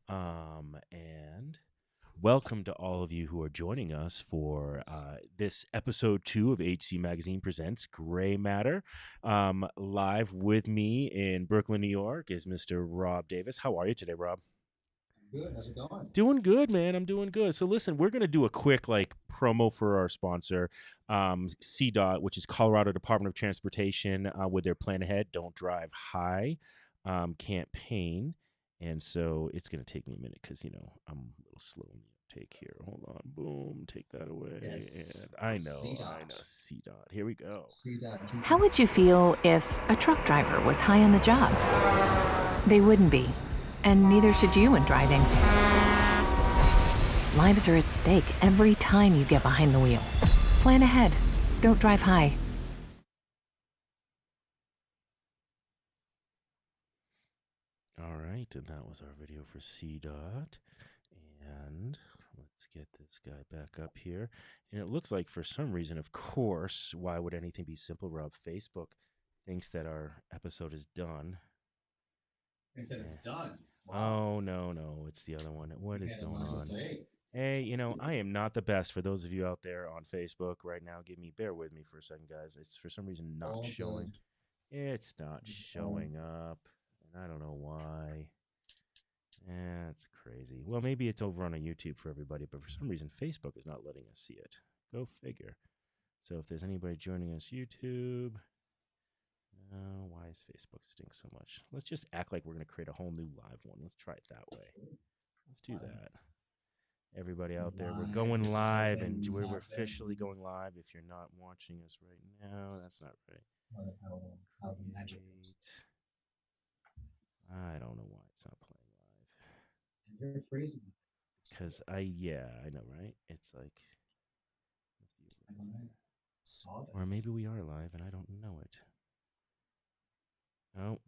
And welcome to all of you who are joining us for this episode 2 of HC Magazine Presents Gray Matter. Live with me in Brooklyn, New York is Mr. Rob Davis. How are you today, Rob? Good. How's it going? Doing good, man. I'm doing good. So listen, we're gonna do a quick promo for our sponsor, CDOT, which is Colorado Department of Transportation, with their Plan Ahead, Don't Drive High campaign. And so it's gonna take me a minute because I'm a little slow in the uptake here. Hold on, boom, take that away. Yes. And I know, CDOT. CDOT. Here we go. CDOT How would you keeping us feel safe. if a truck driver was high on the job? They wouldn't be, and neither should you when driving. Lives are at stake every time you get behind the wheel. Plan ahead. Don't drive high. All right, and that was our video for CDOT. And let's get this guy back up here. And it looks like for some reason, of course, why would anything be simple, Rob? Facebook thinks that our episode is done. They said it's Eh. done. Wow. Oh, no, it's the other one. What You is had a going lot to on? say. Hey, I am not the best. For those of you out there on Facebook right now, bear with me for a second, guys. It's for some reason not All showing. good. It's not Just all showing up, and I don't know why. That's crazy. Well, maybe it's over on a YouTube for everybody, but for some reason, Facebook is not letting us see it. Go figure. So if there's anybody joining us YouTube, why is Facebook stink so much? Let's just act like we're going to create a whole new live one. Let's try it that way. Let's do fine. that. Everybody out there, we're Live. going This is how live, and things we're happen. officially going live. If you're not watching us right now, that's not right. How the magic Create. works. I don't know why it's not playing live. And you're crazy. Because I know, right? It's like, must be I saw that. or maybe we are live and I don't know it.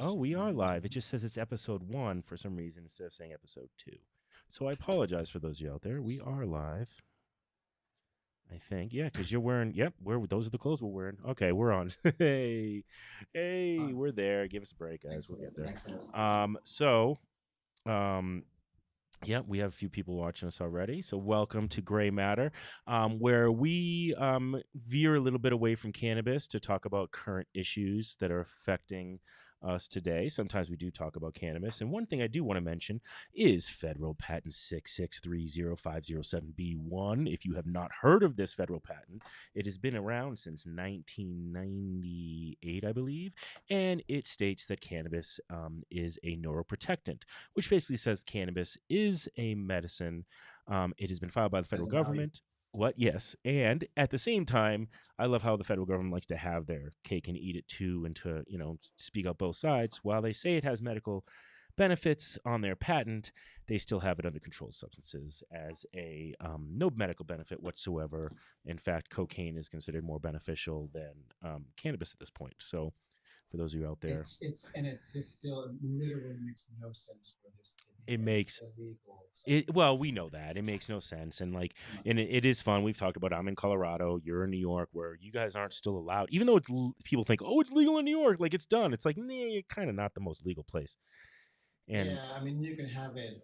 Oh, we are live. It just says it's episode 1 for some reason instead of saying episode 2. So I apologize for those of you out there. We are live. I think, yeah, because you're wearing. Yep, those are the clothes we're wearing. Okay, we're on. hey, we're there. Give us a break, guys. We'll get Excellent. there. Excellent. Um, yeah, we have a few people watching us already. So welcome to Gray Matter, where we veer a little bit away from cannabis to talk about current issues that are affecting us today. Sometimes we do talk about cannabis. And one thing I do want to mention is Federal Patent 6630507B1. If you have not heard of this federal patent, it has been around since 1998, I believe. And it states that cannabis is a neuroprotectant, which basically says cannabis is a medicine. It has been filed by the As federal a value. government. What? Yes. And at the same time, I love how the federal government likes to have their cake and eat it too, and to, speak out both sides. While they say it has medical benefits on their patent, they still have it under controlled substances as a no medical benefit whatsoever. In fact, cocaine is considered more beneficial than cannabis at this point. So, for those of you out there, It's just still literally makes no sense for this to be it an makes illegle it. Well, substance. we know that it makes no sense, and No. and it is fun. We've talked about it. I'm in Colorado, you're in New York, where you guys aren't still allowed, even though people think, oh, it's legal in New York, like it's done. It's like, nah, you're kind of not the most legal place. And Yeah, I mean you can have it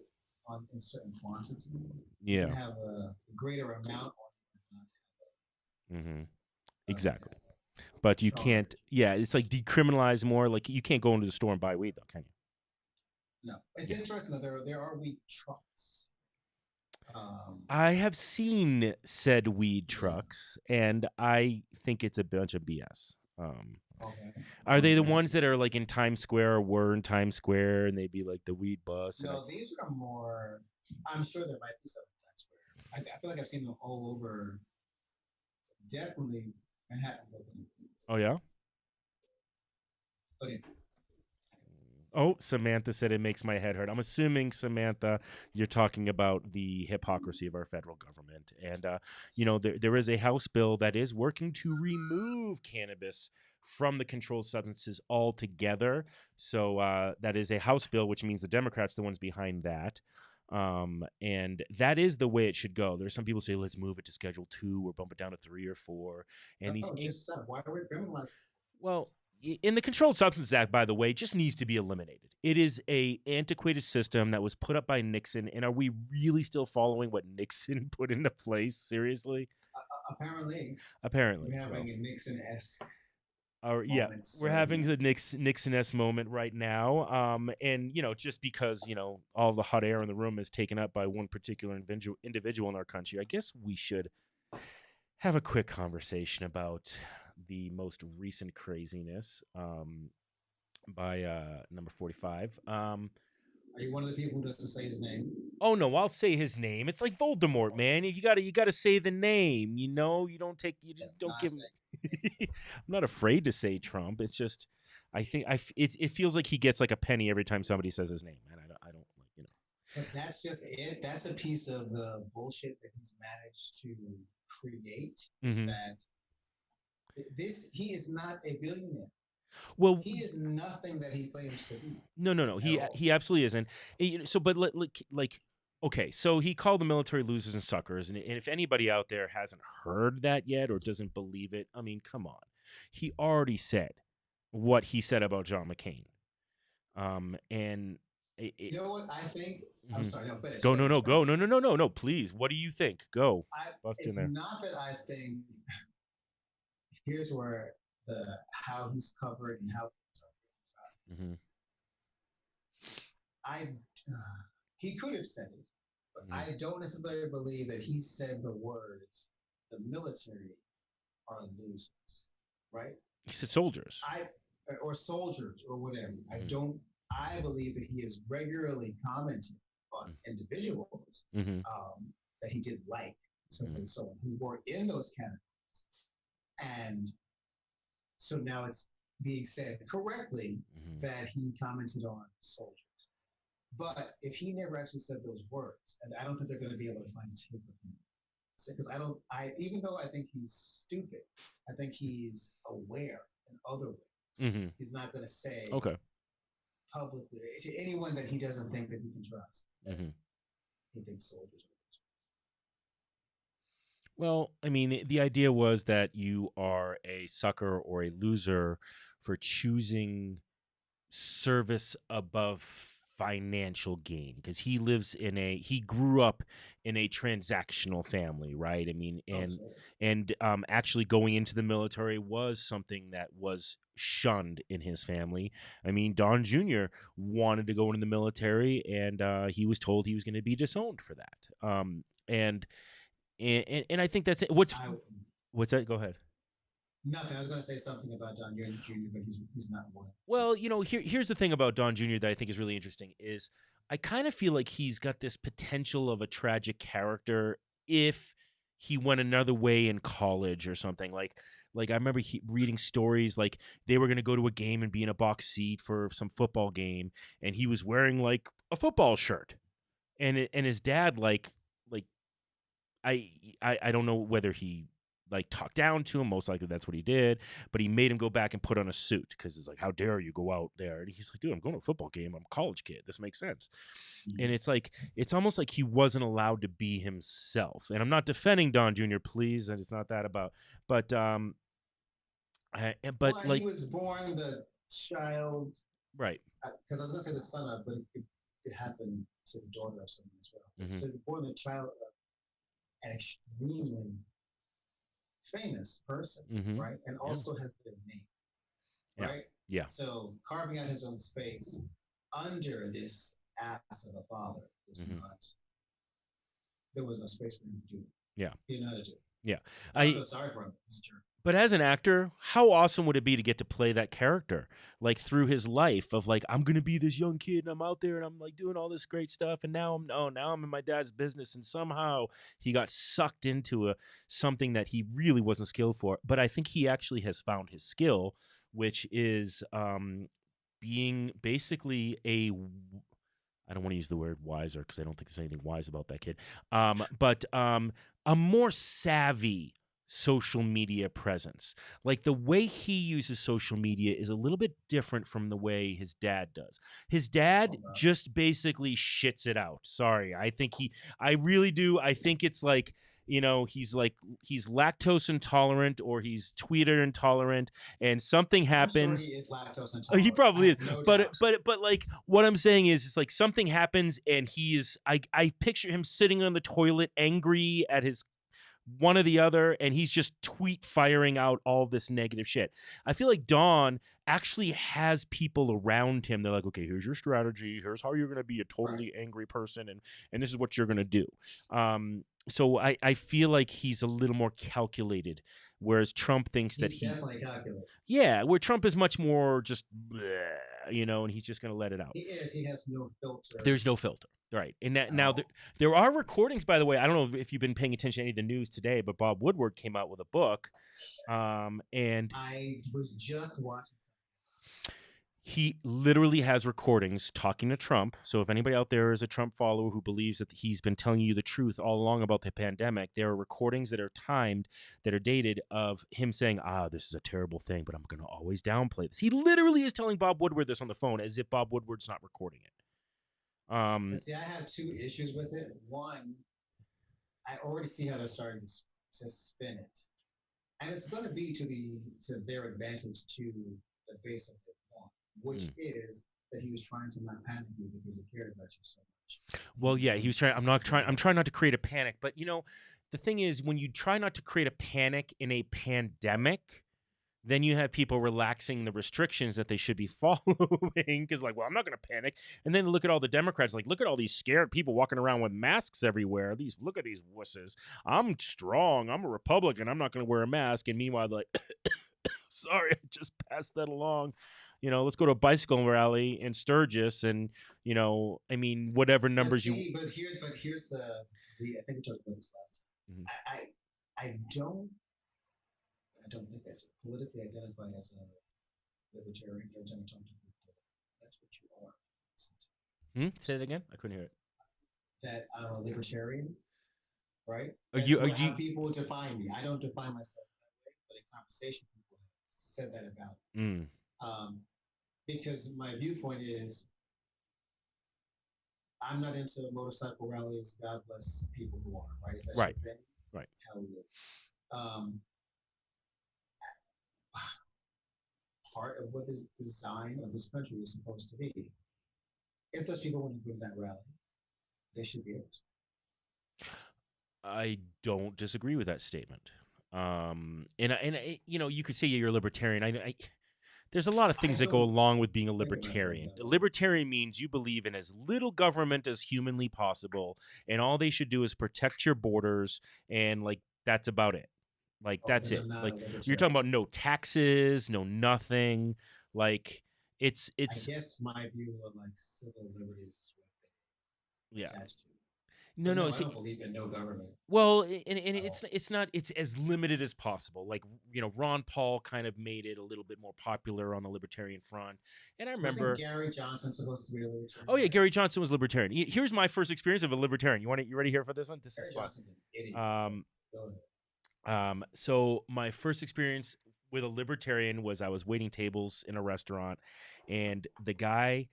in certain quantity. You can yeah, have a greater amount or you can hmm not have exactly. But you can't. charge. Yeah, it's like decriminalize more. Like you can't go into the store and buy weed, though, can No, it's you? Yeah. interesting that there are weed trucks. Um, I have seen said weed yeah. trucks, and I think it's a bunch of BS. Okay. Are they the Okay. ones that are like in Times Square or were in Times Square and they'd be like the weed bus? And No, these are more. I'm sure there might be some in Times Square. I feel like I've seen them all over. Definitely Manhattan. oh yeah. But Oh, Samantha said it makes my head hurt. I'm assuming, Samantha, you're talking about the hypocrisy of our federal government. And, there is a House bill that is working to remove cannabis from the controlled substances altogether. So that is a House bill, which means the Democrats are the ones behind that. And that is the way it should go. There's some people say, let's move it to Schedule 2 or bump it down to 3 or 4. And these no, just stop. Why are we criminalizing well, this? in the Controlled Substance Act, by the way, just needs to be eliminated. It is a antiquated system that was put up by Nixon, and are we really still following what Nixon put into place? Seriously? Apparently, Apparently. we're Well, having a Nixon-esque yeah, moment, we're sir. having the Nixon-esque moment right now. And just because all the hot air in the room is taken up by one particular individual in our country, I guess we should have a quick conversation about the most recent craziness. By number 45. Are you one of the people who doesn't say his name? Oh no, I'll say his name. It's like Voldemort, man. You gotta say the name. You don't take you Yeah, don't not give. saying. I'm not afraid to say Trump. It's just I think it feels like he gets like a penny every time somebody says his name, and I don't like. But that's just it. That's a piece of the bullshit that he's managed to create. Is Mm-hmm. that he is not a billionaire. Well, He is nothing that he claims to be no. at all. He absolutely isn't. So, but like, okay, so he called the military losers and suckers, and if anybody out there hasn't heard that yet or doesn't believe it, I mean, come on, he already said what he said about John McCain. And You know what I think? I'm Mhm. sorry. No, finish. Go, no, Finish. go, Finish. no, please. What do you think? Go, bust in It's there. not that I think. Here's where how he's covered and how Mm-hmm. I he could have said it, but Mm-hmm. I don't necessarily believe that he said the words "the military are losers," right? He said soldiers. Or soldiers or whatever. Mm-hmm. I believe that he is regularly commenting on individuals Mm-hmm. that he didn't like, so Mm-hmm. and so on, who were in those categories, and so now it's being said correctly Mm-hmm. that he commented on soldiers. But if he never actually said those words, and I don't think they're going to be able to find a tape of him, because even though I think he's stupid, I think he's aware in other ways. Mm-hmm. He's not going to say Okay. publicly to anyone that he doesn't think that he can trust. Mm-hmm. He thinks soldiers are. Well, I mean, the idea was that you are a sucker or a loser for choosing service above financial gain, because he grew up in a transactional family, right? I mean, and actually going into the military was something that was shunned in his family. I mean, Don Jr. wanted to go into the military, and he was told he was going to be disowned for that. And I think that's it. What's that? Go ahead. Nothing. I was going to say something about Don Jr., but he's not one. Well, here's the thing about Don Jr. that I think is really interesting is I kind of feel like he's got this potential of a tragic character if he went another way in college or something. Like I remember reading stories like they were going to go to a game and be in a box seat for some football game, and he was wearing like a football shirt, and his dad like I don't know whether he like talked down to him. Most likely that's what he did, but he made him go back and put on a suit because it's like, how dare you go out there? And he's like, dude, I'm going to a football game. I'm a college kid. This makes sense. Mm-hmm. And it's like, it's almost like he wasn't allowed to be himself. And I'm not defending Don Jr., please. And it's not that about, but he was born the child, right? Because I was going to say the son of, but it happened to the daughter of someone as well. Mm-hmm. So born the child of an extremely famous person, mm-hmm. right? And also has their name, right? Yeah. So carving out his own space under this ass of a father was mm-hmm. not. There was no space for him to do it. Yeah. He didn't know how to do it. Yeah. I feel sorry for him. He's a jerk. But as an actor, how awesome would it be to get to play that character, like through his life of like, I'm gonna be this young kid and I'm out there and I'm like doing all this great stuff, and now I'm in my dad's business, and somehow he got sucked into something that he really wasn't skilled for. But I think he actually has found his skill, which is being basically I don't want to use the word wiser because I don't think there's anything wise about that kid, but a more savvy social media presence. Like the way he uses social media is a little bit different from the way his dad does. His dad Oh, God. just basically shits it out. Sorry. I really do. I think it's like, he's lactose intolerant or he's Twitter intolerant and something I'm sure happens. he is lactose He intolerant. I probably is, have no but doubt. like what I'm saying is, it's like something happens and he is. I picture him sitting on the toilet, angry at his one or the other, and he's just tweet firing out all this negative shit. I feel like Don actually has people around him. They're like, okay, here's your strategy. Here's how you're going to be a totally angry person, and this is what you're going to do. So I feel like he's a little more calculated, whereas Trump thinks that He's definitely calculated. yeah, where Trump is much more just, bleh, and he's just going to let it out. He is. He has no filter. There's no filter. Right. And now all. there are recordings, by the way. I don't know if you've been paying attention to any of the news today, but Bob Woodward came out with a book. And I was just watching something. he literally has recordings talking to Trump. So if anybody out there is a Trump follower who believes that he's been telling you the truth all along about the pandemic, there are recordings that are timed, that are dated, of him saying, this is a terrible thing, but I'm going to always downplay this. He literally is telling Bob Woodward this on the phone as if Bob Woodward's not recording it. See, I have two issues with it. One, I already see how they're starting to spin it, and it's going to be to their advantage to the base of their point, which is that he was trying to not panic you because he cared about you so much. Well, yeah, he was trying. I'm trying not to create a panic, but the thing is, when you try not to create a panic in a pandemic, then you have people relaxing the restrictions that they should be following because, like, well, I'm not going to panic. And then look at all the Democrats, like, look at all these scared people walking around with masks everywhere. Look at these wusses. I'm strong. I'm a Republican. I'm not going to wear a mask. And meanwhile, like, sorry, I just passed that along. Let's go to a bicycle rally in Sturgis, and whatever numbers you. But here's the. I think we talked about this last time. Mm-hmm. I don't think I politically identify as a libertarian. Every time I talk to people, that's what you are. Say it again. I couldn't hear it. That I'm a libertarian, right? Are That's you? how people define me. I don't define myself that way, but in conversation, people have said that about me. Because my viewpoint is, I'm not into motorcycle rallies. God bless people who are, right? If that's right. your thing, right. Hell yeah. Part of what this design of this country is supposed to be. If those people want to go to that rally, they should be able to. I don't disagree with that statement. And you could say you're a libertarian. There's a lot of things that go along with being a libertarian. A libertarian means you believe in as little government as humanly possible, and all they should do is protect your borders, and like that's about it. Like that's it. Like you're talking about no taxes, no nothing. Like it's. I guess my view of like civil liberties. Yeah. Attached to. No, I don't believe in no government. Well, and it's not. It's as limited as possible. Like Ron Paul kind of made it a little bit more popular on the libertarian front. And I remember Gary Johnson supposed to be a libertarian. Oh yeah, Gary Johnson was libertarian. Here's my first experience of a libertarian. You ready here for this one? This Gary is fun. Johnson's an idiot. Go ahead. So my first experience with a libertarian was I was waiting tables in a restaurant, and the guy,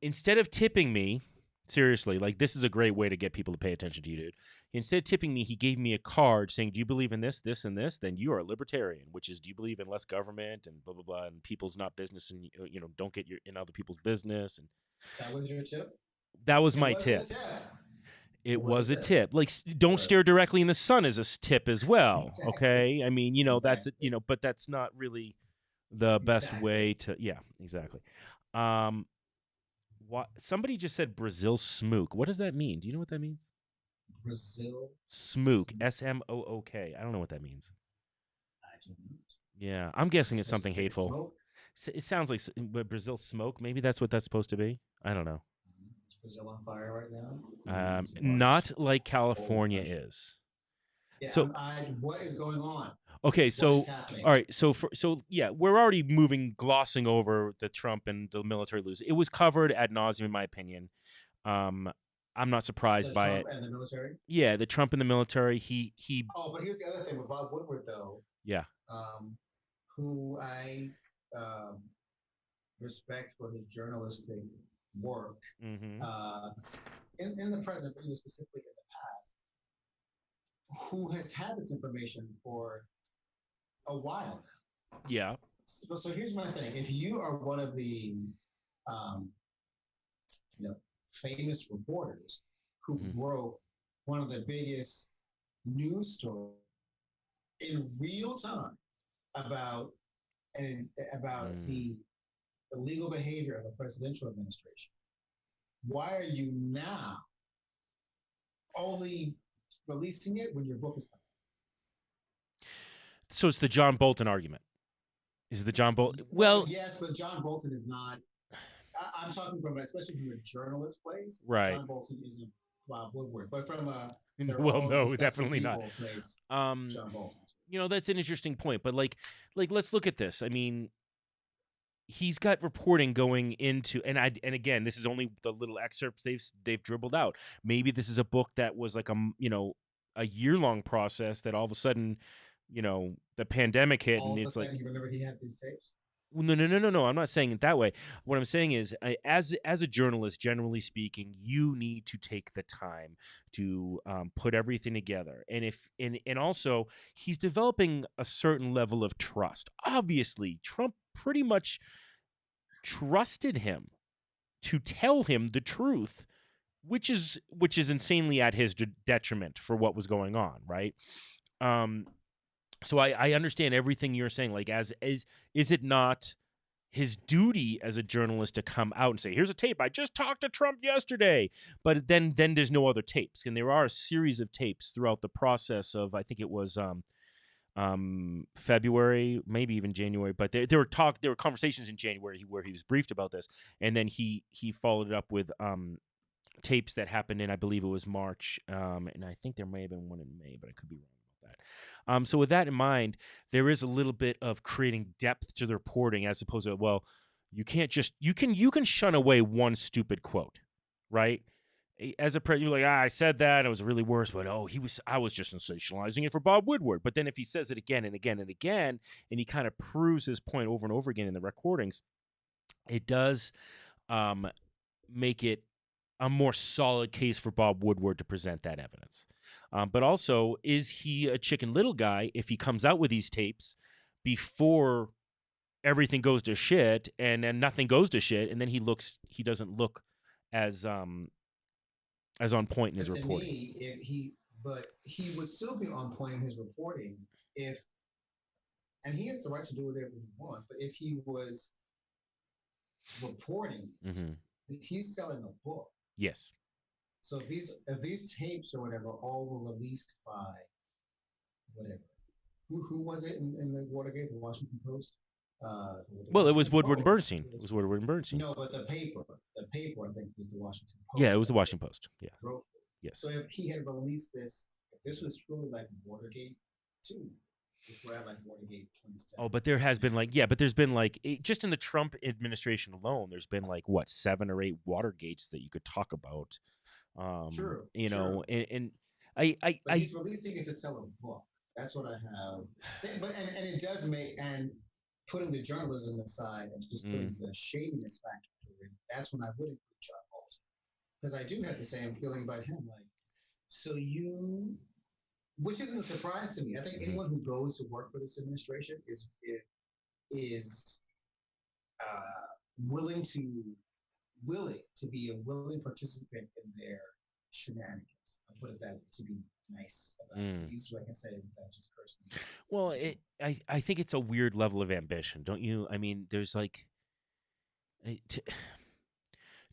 instead of tipping me, seriously, like this is a great way to get people to pay attention to you, dude. Instead of tipping me, he gave me a card saying, "Do you believe in this, this, and this? Then you are a libertarian." Which is, do you believe in less government and blah blah blah, and people's not business, and don't get in other people's business. And that was your tip. That was my tip. It was a tip. Like, don't stare directly in the sun is a tip as well. Exactly. Okay, I mean, that's but that's not really the best way to. Yeah, exactly. What somebody just said Brazil smook. What does that mean? Do you know what that means? Brazil smook. SMOOK. I don't know what that means. I don't know. Yeah, I'm guessing it's something hateful. Smoke? It sounds like Brazil smoke. Maybe that's what that's supposed to be. I don't know. Is Brazil on fire right now? Not like California is. Yeah, so what is going on? Okay, so all right, so we're already glossing over the Trump and the military lose. It was covered ad nauseum, in my opinion. I'm not surprised The by Trump it. and the military. Yeah, the Trump in the military. He Oh, but here's the other thing with Bob Woodward, though, yeah. um, who I um, respect for his journalistic work Mm-hmm. uh, in the present, but even specifically in the past, who has had this information for a while now. Yeah. So here's my thing: if you are one of the um, you know famous reporters who Mm-hmm. broke one of the biggest news stories in real time about and about Mm. the illegal behavior of a presidential administration, why are you now only releasing it when your book is So it's the John Bolton argument. Is it the John Bolton? well, Well, yes, but John Bolton is not. I'm talking from, especially from a journalist place. right. John Bolton isn't Bob Woodward, but from a they're Well, all no, successful definitely not. people place. Um, John Bolton. that's an interesting point, but like let's look at this. I mean, he's got reporting going into, and again, this is only the little excerpts they've dribbled out. Maybe this is a book that was like a year-long process that all of a sudden, the pandemic hit All and of a it's like, sudden, he remembered he had these tapes. well, no, no, no, no, no. I'm not saying it that way. What I'm saying is, as a journalist, generally speaking, you need to take the time to put everything together. And also, he's developing a certain level of trust. Obviously, Trump pretty much trusted him to tell him the truth, which is insanely at his detriment for what was going on, right? Um, so I understand everything you're saying. Like, is it not his duty as a journalist to come out and say, "Here's a tape. I just talked to Trump yesterday," but then there's no other tapes, and there are a series of tapes throughout the process of, I think it was February, maybe even January, but there were conversations in January where he was briefed about this, and then he followed it up with tapes that happened in, I believe it was March, and I think there may have been one in May, but I could be wrong about that. So with that in mind, there is a little bit of creating depth to the reporting as opposed to, well, you can't just you can shun away one stupid quote, right? As a you're like, I said that, and it was really worse, but I was just sensationalizing it for Bob Woodward. But then if he says it again and again and again, and he kind of proves his point over and over again in the recordings, it does um, make it a more solid case for Bob Woodward to present that evidence. But also, is he a Chicken Little guy if he comes out with these tapes before everything goes to shit, and then nothing goes to shit, and then he doesn't look as on point in his But to reporting? me, but he would still be on point in his reporting if, and he has the right to do whatever he wants. But if he was reporting, Mm-hmm. he's selling a book. Yes. So if these tapes or whatever all were released by whatever, who was it in the Watergate, the Washington Post? The Well, it was Washington Woodward and Post. Bernstein. It was Woodward and Bernstein. No, but the paper I think was the Washington Yeah, it Post was the that Washington Post. Yeah. wrote it. Yes. So if he had released this, if this was truly like Watergate 2, if we're at like Watergate 27. Oh, but there has been there's been just in the Trump administration alone, there's been what, 7 or 8 Watergates that you could talk about. True, And but he's releasing it to sell a book. That's what I have. But and it does make, and putting the journalism aside and just putting the shadiness factor to it, that's when I would include John Bolton. Because I do have the same feeling about him. Like, so which isn't a surprise to me. I think anyone who goes to work for this administration is willing to be a willing participant in their shenanigans. I'll put it that to be nice about it. It's the easiest way I can say it without just cursing. Well, I think it's a weird level of ambition, don't you? I mean, there's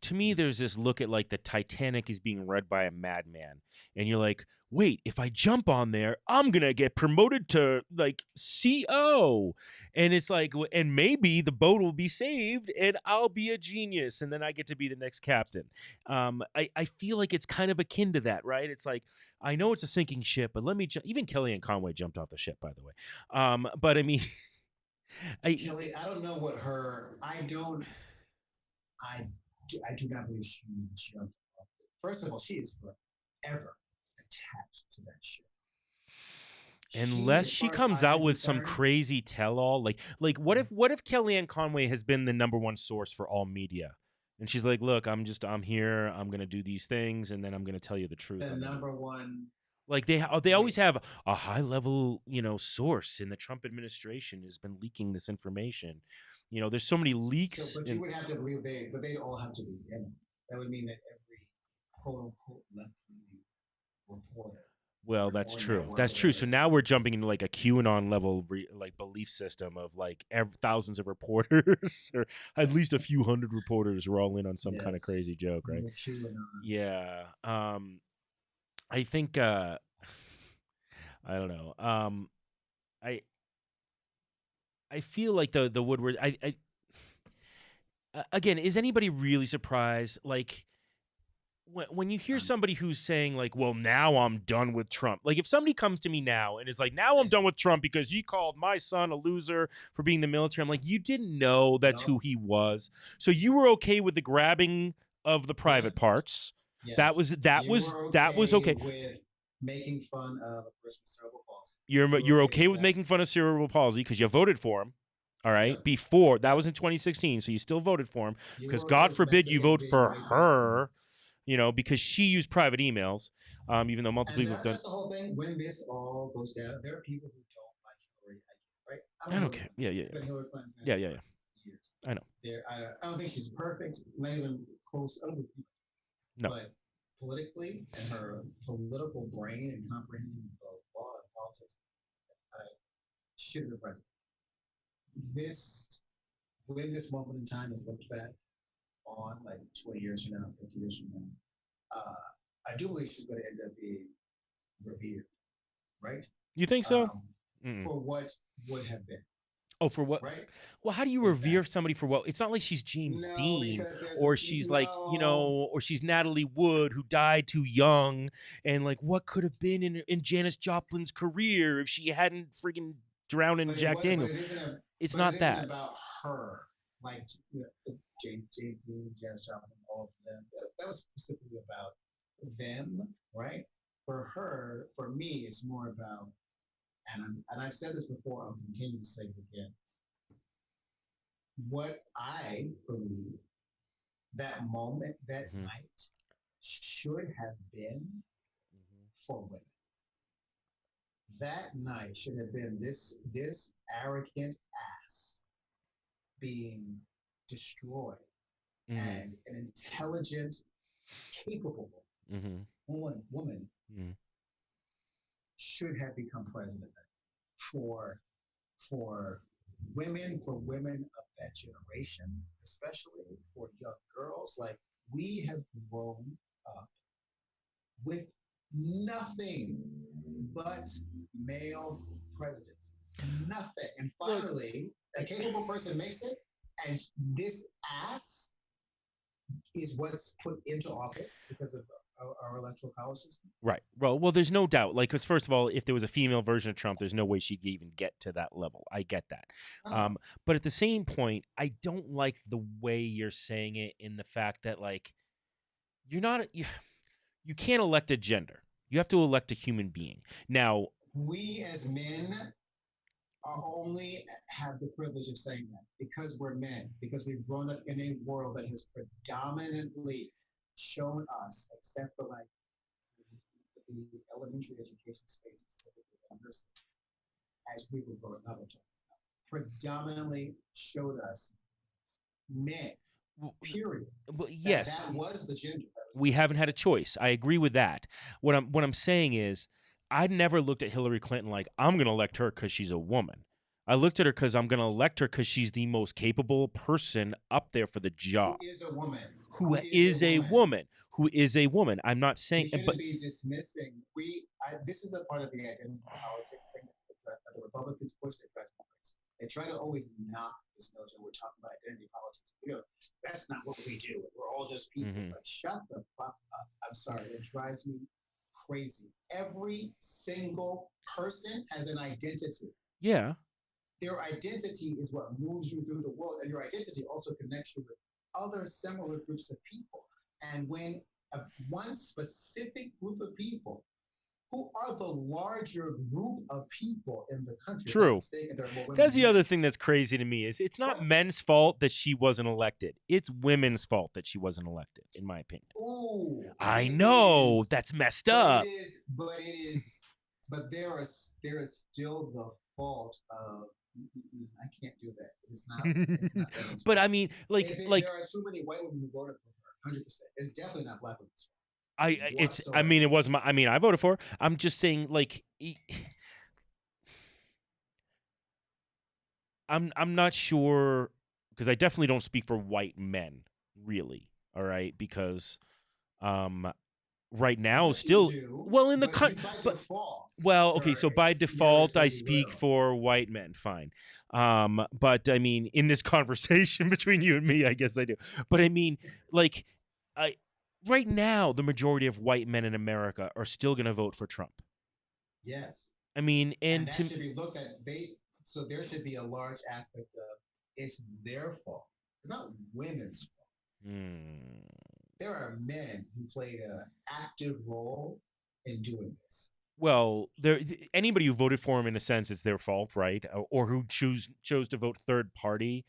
to me, there's this look at the Titanic is being read by a madman, and you're like, wait, if I jump on there, I'm gonna get promoted to CO, and it's like, and maybe the boat will be saved, and I'll be a genius, and then I get to be the next captain. I feel like it's kind of akin to that, right? It's like, I know it's a sinking ship, but let me even Kellyanne Conway jumped off the ship, by the way. But I mean, Kelly, I don't know what her. I do not believe she jumped off the First of all, she is forever attached to that shit. She, Unless as she far as comes I out am with some concerned, crazy tell-all, like what if Kellyanne Conway has been the number one source for all media, and she's like, look, I'm here, I'm gonna do these things, and then I'm gonna tell you the truth. the On them. number one. Like they always Wait, have a high level source in the Trump administration has been leaking this information. There's so many so, leaks but you and. would have to believe but they'd all have to be in it. That would mean that every quote unquote left-leaning reporter Well, that's or true. network, That's true. whatever So it now is. we're jumping into like a QAnon level, like belief system of like thousands of reporters, or at least a few hundred reporters, are all in on some kind of Yes. crazy joke, right? You're QAnon. Yeah. I think. I don't know. I I feel like the Woodward. Again, is anybody really surprised? Like, when you hear Um, somebody who's saying like, well, now I'm done with Trump. Like if somebody comes to me now and is like, now I'm eh, done with Trump because he called my son a loser for being in the military. I'm like, you didn't know that's who no. he was. So you were okay with the grabbing of the Yeah. private parts. That was Yes. that You was were that was okay okay. with making fun of a person with cerebral palsy. You're You were you're okay okay with with that. making fun of cerebral palsy because you voted for him. All right. Yep. Before that Yep. was in 2016, so you still voted for him You because were okay God with forbid you Mexicans vote being for rapists and her. Because she used private emails, even though multiple and people have done. that's the whole thing. When this all goes down, there are people who don't like Hillary. I get it, right? I'm a I don't Hillary care. Clinton Yeah, fan. yeah, I've been a Hillary Clinton fan yeah, yeah, for yeah. years. I know. I don't think she's perfect, not even close. I don't think, No. but politically and her political brain and comprehending the law and politics, she should have been president. This, when this moment in time is looked back on, like 20 years from now, 50 years from now, I do believe she's going to end up being revered, right? You think so? Um, Mm-mm. for what would have been, Oh, for what? right? Well, how do you revere Exactly. somebody for what? It's not like she's James No, Dean, because there's a or she's like, no. or she's Natalie Wood who died too young, and like what could have been in Janis Joplin's career if she hadn't freaking drowned in But it Jack was, Daniels. It's but it not isn't that. about her. Like James Dean, Janis Joplin, all of them. That was specifically about them, right? For her, for me, it's more about, and I've said this before. I'll continue to say it again. What I believe that moment, that Hmm. night, should have been for women. That night should have been this arrogant ass being destroyed Hmm. and an intelligent, capable Hmm. woman Hmm. should have become president for for women of that generation, especially for young girls. Like we have grown up with nothing but male presidents. Nothing. And Look, finally, a capable person makes it, and this ass is what's put into office because of our electoral college system. right. Well, there's no doubt. Like, because first of all, if there was a female version of Trump, there's no way she'd even get to that level. I get that. Oh, But at the same point, I don't like the way you're saying it in the fact that like you're not you can't elect a gender. You have to elect a human being. Now, we as men are only have the privilege of saying that because we're men, because we've grown up in a world that has predominantly shown us, except for like the elementary education space, specifically university, as we were growing up, predominantly showed us men, w- period. well, That yes, that was the gender. That was we haven't had a choice. I agree with that. What I'm saying is, I never looked at Hillary Clinton like I'm going to elect her because she's a woman. I looked at her because I'm going to elect her because she's the most capable person up there for the who job. is a woman. Who Who is a is a woman. woman? Who is a woman? I'm not We saying, shouldn't but be dismissing. This is a part of the identity politics thing that the Republicans push. They try to always knock this notion we're talking about identity politics. That's not what we do. We're all just people. mm-hmm. It's like, shut the fuck up. I'm sorry. It drives me crazy. Every single person has an identity. Yeah, Their identity is what moves you through the world, and your identity also connects you with other similar groups of people. And when one specific group of people who are the larger group of people in the country. If I'm not True. mistaken, there are more women That's than the other men. thing that's crazy to me is it's not But men's fault that she wasn't elected. It's women's fault that she wasn't elected, in my opinion. I it know is, that's messed but up. there is still the fault of. I can't do that. It's not women's But fault. I mean, There are too many white women who voted for her. 100%. It's definitely not black women's fault I whatsoever. mean, it was my. I mean, I voted for her. I'm just saying, like, I'm not sure because I definitely don't speak for white men, really. All right, because um, right now, But you still, do. well, in the But cut, you by but default well, okay, are so by default, I seriously speak will. for white men. Fine. But I mean, in this conversation between you and me, I guess I do. But I mean, like, I right now, the majority of white men in America are still going to vote for Trump. Yes. I mean, And and that to should be looked at. So there should be a large aspect of it's their fault. It's not women's fault. hmm, There are men who played an active role in doing this. well, anybody who voted for him, in a sense, it's their fault, right? Or who chose to vote third party.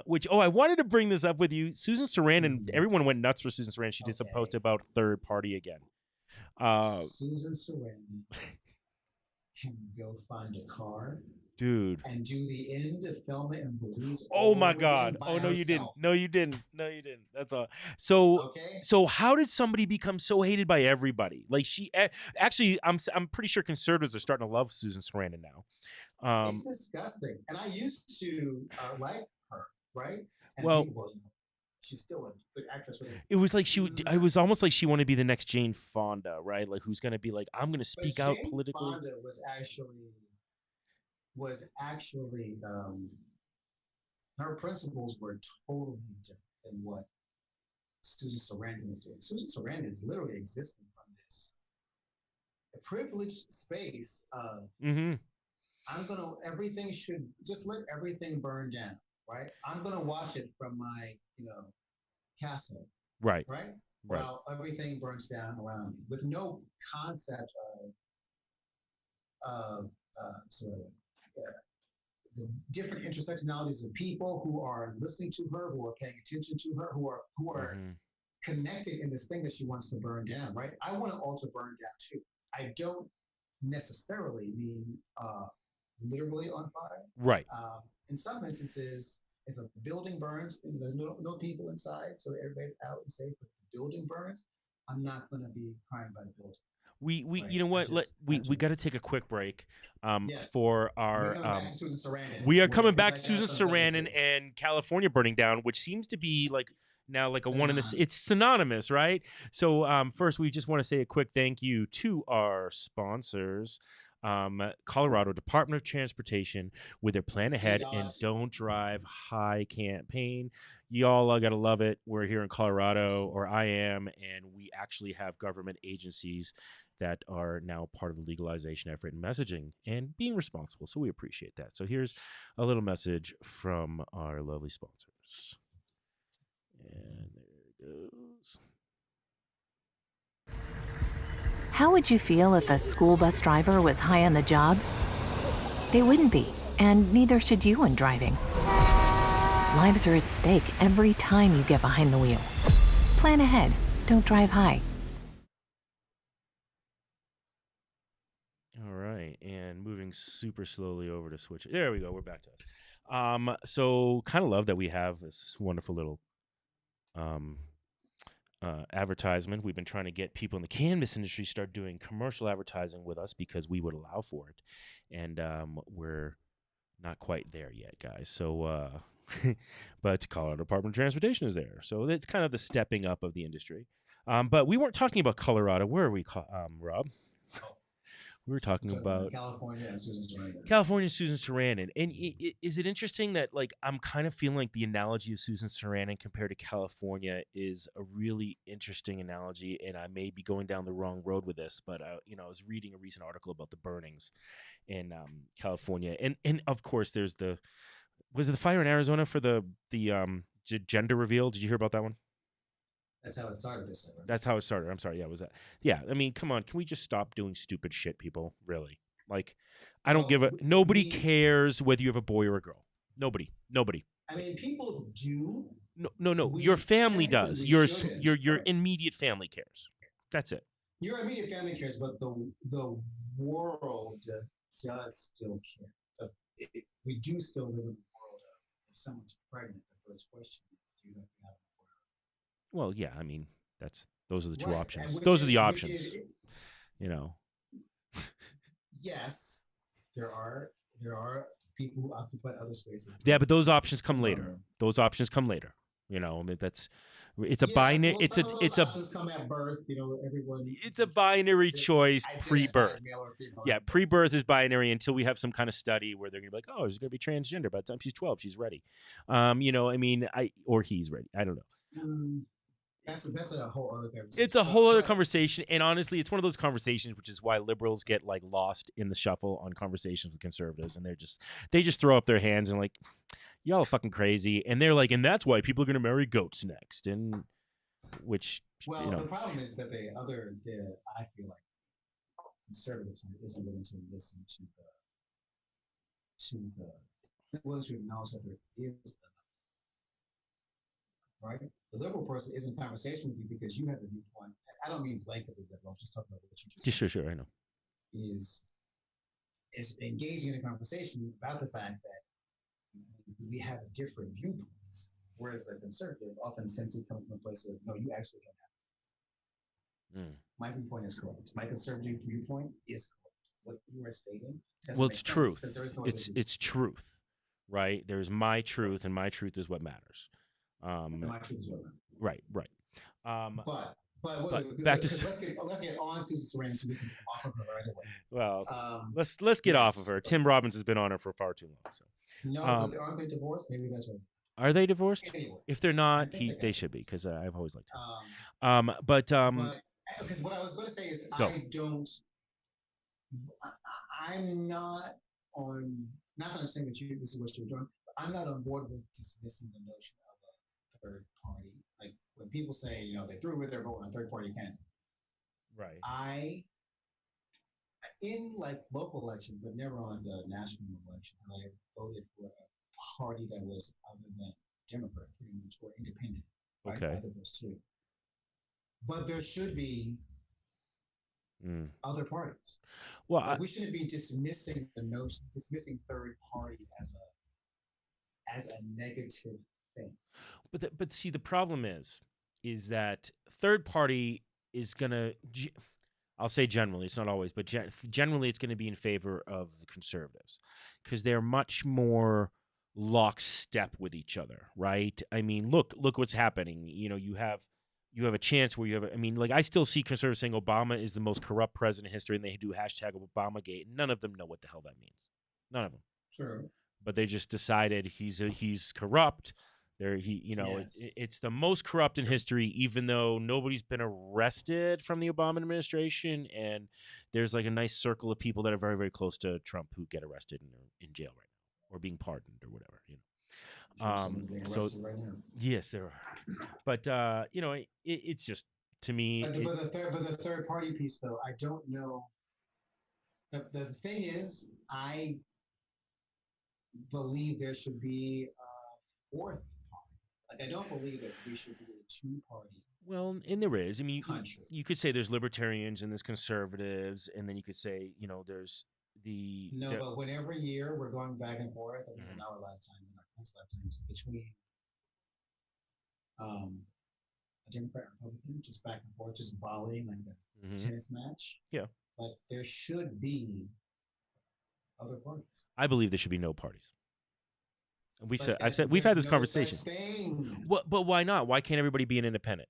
Which I wanted to bring this up with you, Susan Sarandon. Mhm. Everyone went nuts for Susan Sarandon. She did some post Okay. about third party again. Uh, Susan Sarandon can go find a car dude. and do the end of Thelma and Louise Oh all my over again God. by Oh no, you didn't. herself. No, you didn't. No, you didn't. That's all. So, Okay? so how did somebody become so hated by everybody? Like actually, I'm pretty sure conservatives are starting to love Susan Sarandon now. It's Um, disgusting. And I used to like her, right? And well, people, well, she's still a good actress. it was like it Mm, was almost like she wanted to be the next Jane Fonda, right? Like who's gonna be like, I'm gonna but speak out Jane politically. Fonda was actually her principles were totally different than what Susan Sarandon is doing. Susan Sarandon is literally existing from this a privileged space of Mm-hmm. everything should just let everything burn down, right? I'm gonna watch it from my castle, Right. right? Right. While everything burns down around me, with no concept of sort of the different intersectionalities of people who are listening to her, who are paying attention to her, who are Mm-hmm. connected in this thing that she wants to burn down, right? I want to also burn down too. I don't necessarily mean literally on fire. Right. In some instances, if a building burns and there's no people inside, so everybody's out and safe, but the building burns, I'm not going to be crying by the building, We right? you know what? We got to take a quick break. Yes. For And we're our coming back to Susan Sarandon, we are where coming because back I to got Susan some stuff to Sarandon say. and California burning down, which seems to be like now like a one in this. It's Synonymous. synonymous, right? So first, we just want to say a quick thank you to our sponsors, Colorado Department of Transportation, with their Plan C Ahead and dot. Don't Drive High campaign. Y'all gotta love it. We're here in Colorado, or I am, and we actually have government agencies that are now part of the legalization effort and messaging and being responsible. So we appreciate that. So here's a little message from our lovely sponsors. And there it goes. How would you feel if a school bus driver was high on the job? They wouldn't be, and neither should you when driving. Lives are at stake every time you get behind the wheel. Plan ahead. Don't drive high. All right, and moving super slowly over to switch. There we go. We're back to us. So kind of love that we have this wonderful little um advertisement. We've been trying to get people in the cannabis industry start doing commercial advertising with us because we would allow for it, and we're not quite there yet, guys. So, but Colorado Department of Transportation is there, so it's kind of the stepping up of the industry. But we weren't talking about Colorado. Where are we, Rob? We were talking about California and Susan Sarandon. California Susan Sarandon. And is it interesting that like I'm kind of feeling like the analogy of Susan Sarandon compared to California is a really interesting analogy, and I may be going down the wrong road with this, but I was reading a recent article about the burnings in California, and of course there's was it the fire in Arizona for the gender reveal? Did you hear about that one? That's how it started this summer. That's how it started. I'm sorry. Yeah, was that? Yeah. I mean, come on. Can we just stop doing stupid shit, people? Really? Like, I don't give Well, a. Nobody we, cares whether you have a boy or a girl. Nobody. Nobody. I mean, people do. No. No. No. Your We family technically does. we Your shouldn't. your Right. immediate family cares. That's it. Your immediate family cares, but the world does still care. We do still live in a world of if someone's pregnant, the first question is, do you have Well, yeah. I mean, those are the a two right? And options. Those are the which is options. You know. yes, there are people who occupy other spaces. Yeah, but those options come later. Um, those options come later. You know. I mean, it's a yes, binary. well, some of those options come at birth. Everyone It's a binary to choice identify pre-birth. as male or female. Yeah, pre-birth is binary until we have some kind of study where they're gonna be like, oh, she's gonna be transgender by the time she's 12, she's ready. I mean, or he's ready. I don't know. Mm, that's a whole other conversation. It's a whole other But conversation, and honestly, it's one of those conversations which is why liberals get like lost in the shuffle on conversations with conservatives, and they just throw up their hands and like, y'all are fucking crazy, and they're like, and that's why people are gonna marry goats next, and which well, the problem is that I feel like conservatives isn't willing to listen to the willing to acknowledge that there is right. The liberal person is in conversation with you because you have a viewpoint. I don't mean blanketly liberal. I'm just talking about what you just sure, I know. is is engaging in a conversation about the fact that we have a different viewpoints, whereas the conservative often tends to come from a place of no, you actually don't have. Mm. My viewpoint is correct. My conservative viewpoint is correct. What you are stating doesn't Well, make it's sense truth. because there is no It's truth, right? There's my truth, and my truth is what matters. my truth is what Right. but Back to let's get on Susan Sarandon so we can off of her right away. well, let's get off of her. Tim Robbins has been on her for far too long. So No, but aren't they divorced? Maybe that's what. are they divorced? Anyway, If they're not, think they should be because I've always liked um, him. But because what I was going to say is go. I'm not on. Not that I'm saying that this is what you're doing. But I'm not on board with dismissing the notion of a third party. Like when people say, they threw away their vote on a third party candidate. Right. In like local elections, but never on the national election, I voted for a party that was other than Democrat, pretty much, or independent. Right? Okay. Either of those two. But there should be other parties. Well, like we shouldn't be dismissing third party as a negative thing. but see, the problem is that third party is gonna. I'll say generally, it's not always, but generally it's going to be in favor of the conservatives because they're much more lockstep with each other, right? I mean, look what's happening. You have a chance where you have. I mean, like I still see conservatives saying Obama is the most corrupt president in history, and they do hashtag Obamagate. None of them know what the hell that means. None of them. Sure. But they just decided he's corrupt. Yes. It's the most corrupt in history, even though nobody's been arrested from the Obama administration, and there's like a nice circle of people that are very, very close to Trump who get arrested and are in jail right now or being pardoned or whatever. Someone's being arrested right now. Yes, there are, but it's just to me. But the third party piece, though, I don't know. The thing is, I believe there should be a fourth. Like I don't believe that we should be a two-party. Well, and there is. I mean, country. You could say there's libertarians and there's conservatives, and then you could say, there's the. But when every year we're going back and forth, I think it's in our lifetime, in our parents' lifetimes, between a Democrat and Republican, just back and forth, just volleying like a tennis match. Yeah. Like there should be other parties. I believe there should be no parties. We've had this conversation. But why not? Why can't everybody be an independent?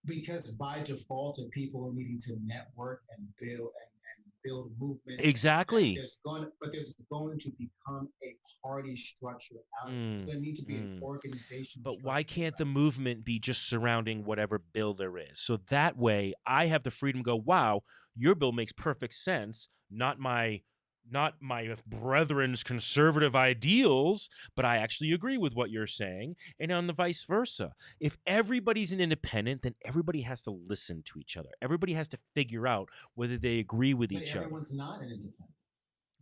Because by default, if people are needing to network and build movements, exactly. There's going to become a party structure out. It's going to need to be an organization. But why can't the movement be just surrounding whatever bill there is? So that way, I have the freedom to go, wow, your bill makes perfect sense. Not my not my brethren's conservative ideals, but I actually agree with what you're saying. And on the vice versa. If everybody's an independent, then everybody has to listen to each other. Everybody has to figure out whether they agree with But each other. everyone's not an independent.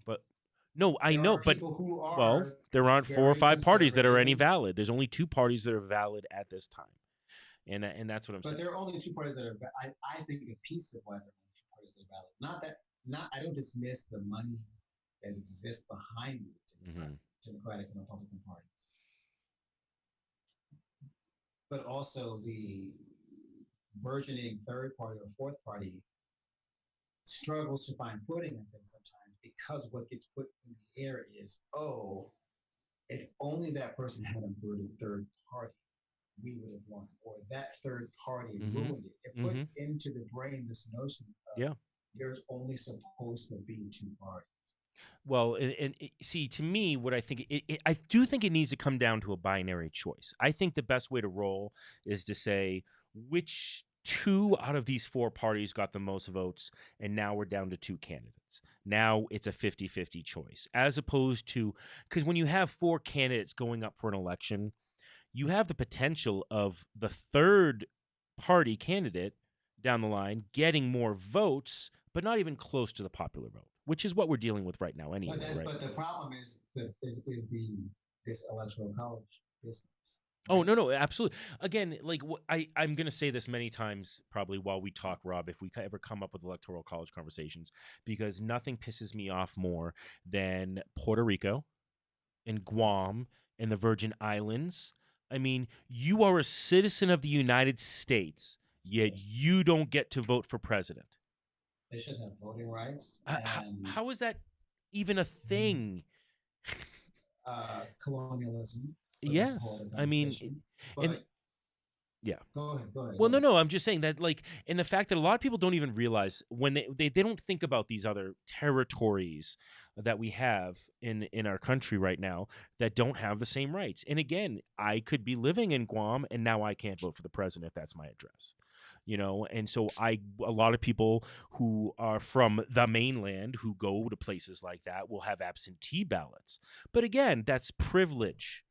But no, I There know, are but people who well, are there aren't 4 or very 5 parties that are conservative, any valid. There's only 2 parties that are valid at this time. And that's what I'm but saying. there are only two parties that are. I think a piece of why there are only two parties that are valid. Not that. Not. I don't dismiss the money that exists behind the Mm-hmm. Democratic and Republican parties, but also the burgeoning third party or fourth party struggles to find footing, I think, sometimes because what gets put in the air is, oh, if only that person had a third party, we would have won, or that third party Mm-hmm. ruined it. It Mm-hmm. puts into the brain this notion of Yeah. there's only supposed to be two parties. Well, see, to me, what I think, I do think it needs to come down to a binary choice. I think the best way to roll is to say which 2 out of these 4 parties got the most votes, and now we're down to 2 candidates. Now it's a 50-50 choice, as opposed to, because when you have 4 candidates going up for an election, you have the potential of the third party candidate down the line getting more votes, but not even close to the popular vote, which is what we're dealing with right now anyway, right? But the problem is the this electoral college business. Oh, Right? no, no, absolutely. Again, like I'm going to say this many times probably while we talk, Rob, if we ever come up with electoral college conversations, because nothing pisses me off more than Puerto Rico and Yes. Guam and the Virgin Islands. I mean, you are a citizen of the United States, yet Yes. you don't get to vote for president. They should have voting rights How, and how is that even a thing? colonialism, but that's a whole Yes. other I mean, conversation. and But yeah. go ahead, go ahead, Well, go no, ahead. no. I'm just saying that, like, and the fact that a lot of people don't even realize when they don't think about these other territories that we have in our country right now that don't have the same rights. And again, I could be living in Guam and now I can't vote for the president if that's my address. And so a lot of people who are from the mainland who go to places like that will have absentee ballots. But again, that's privilege.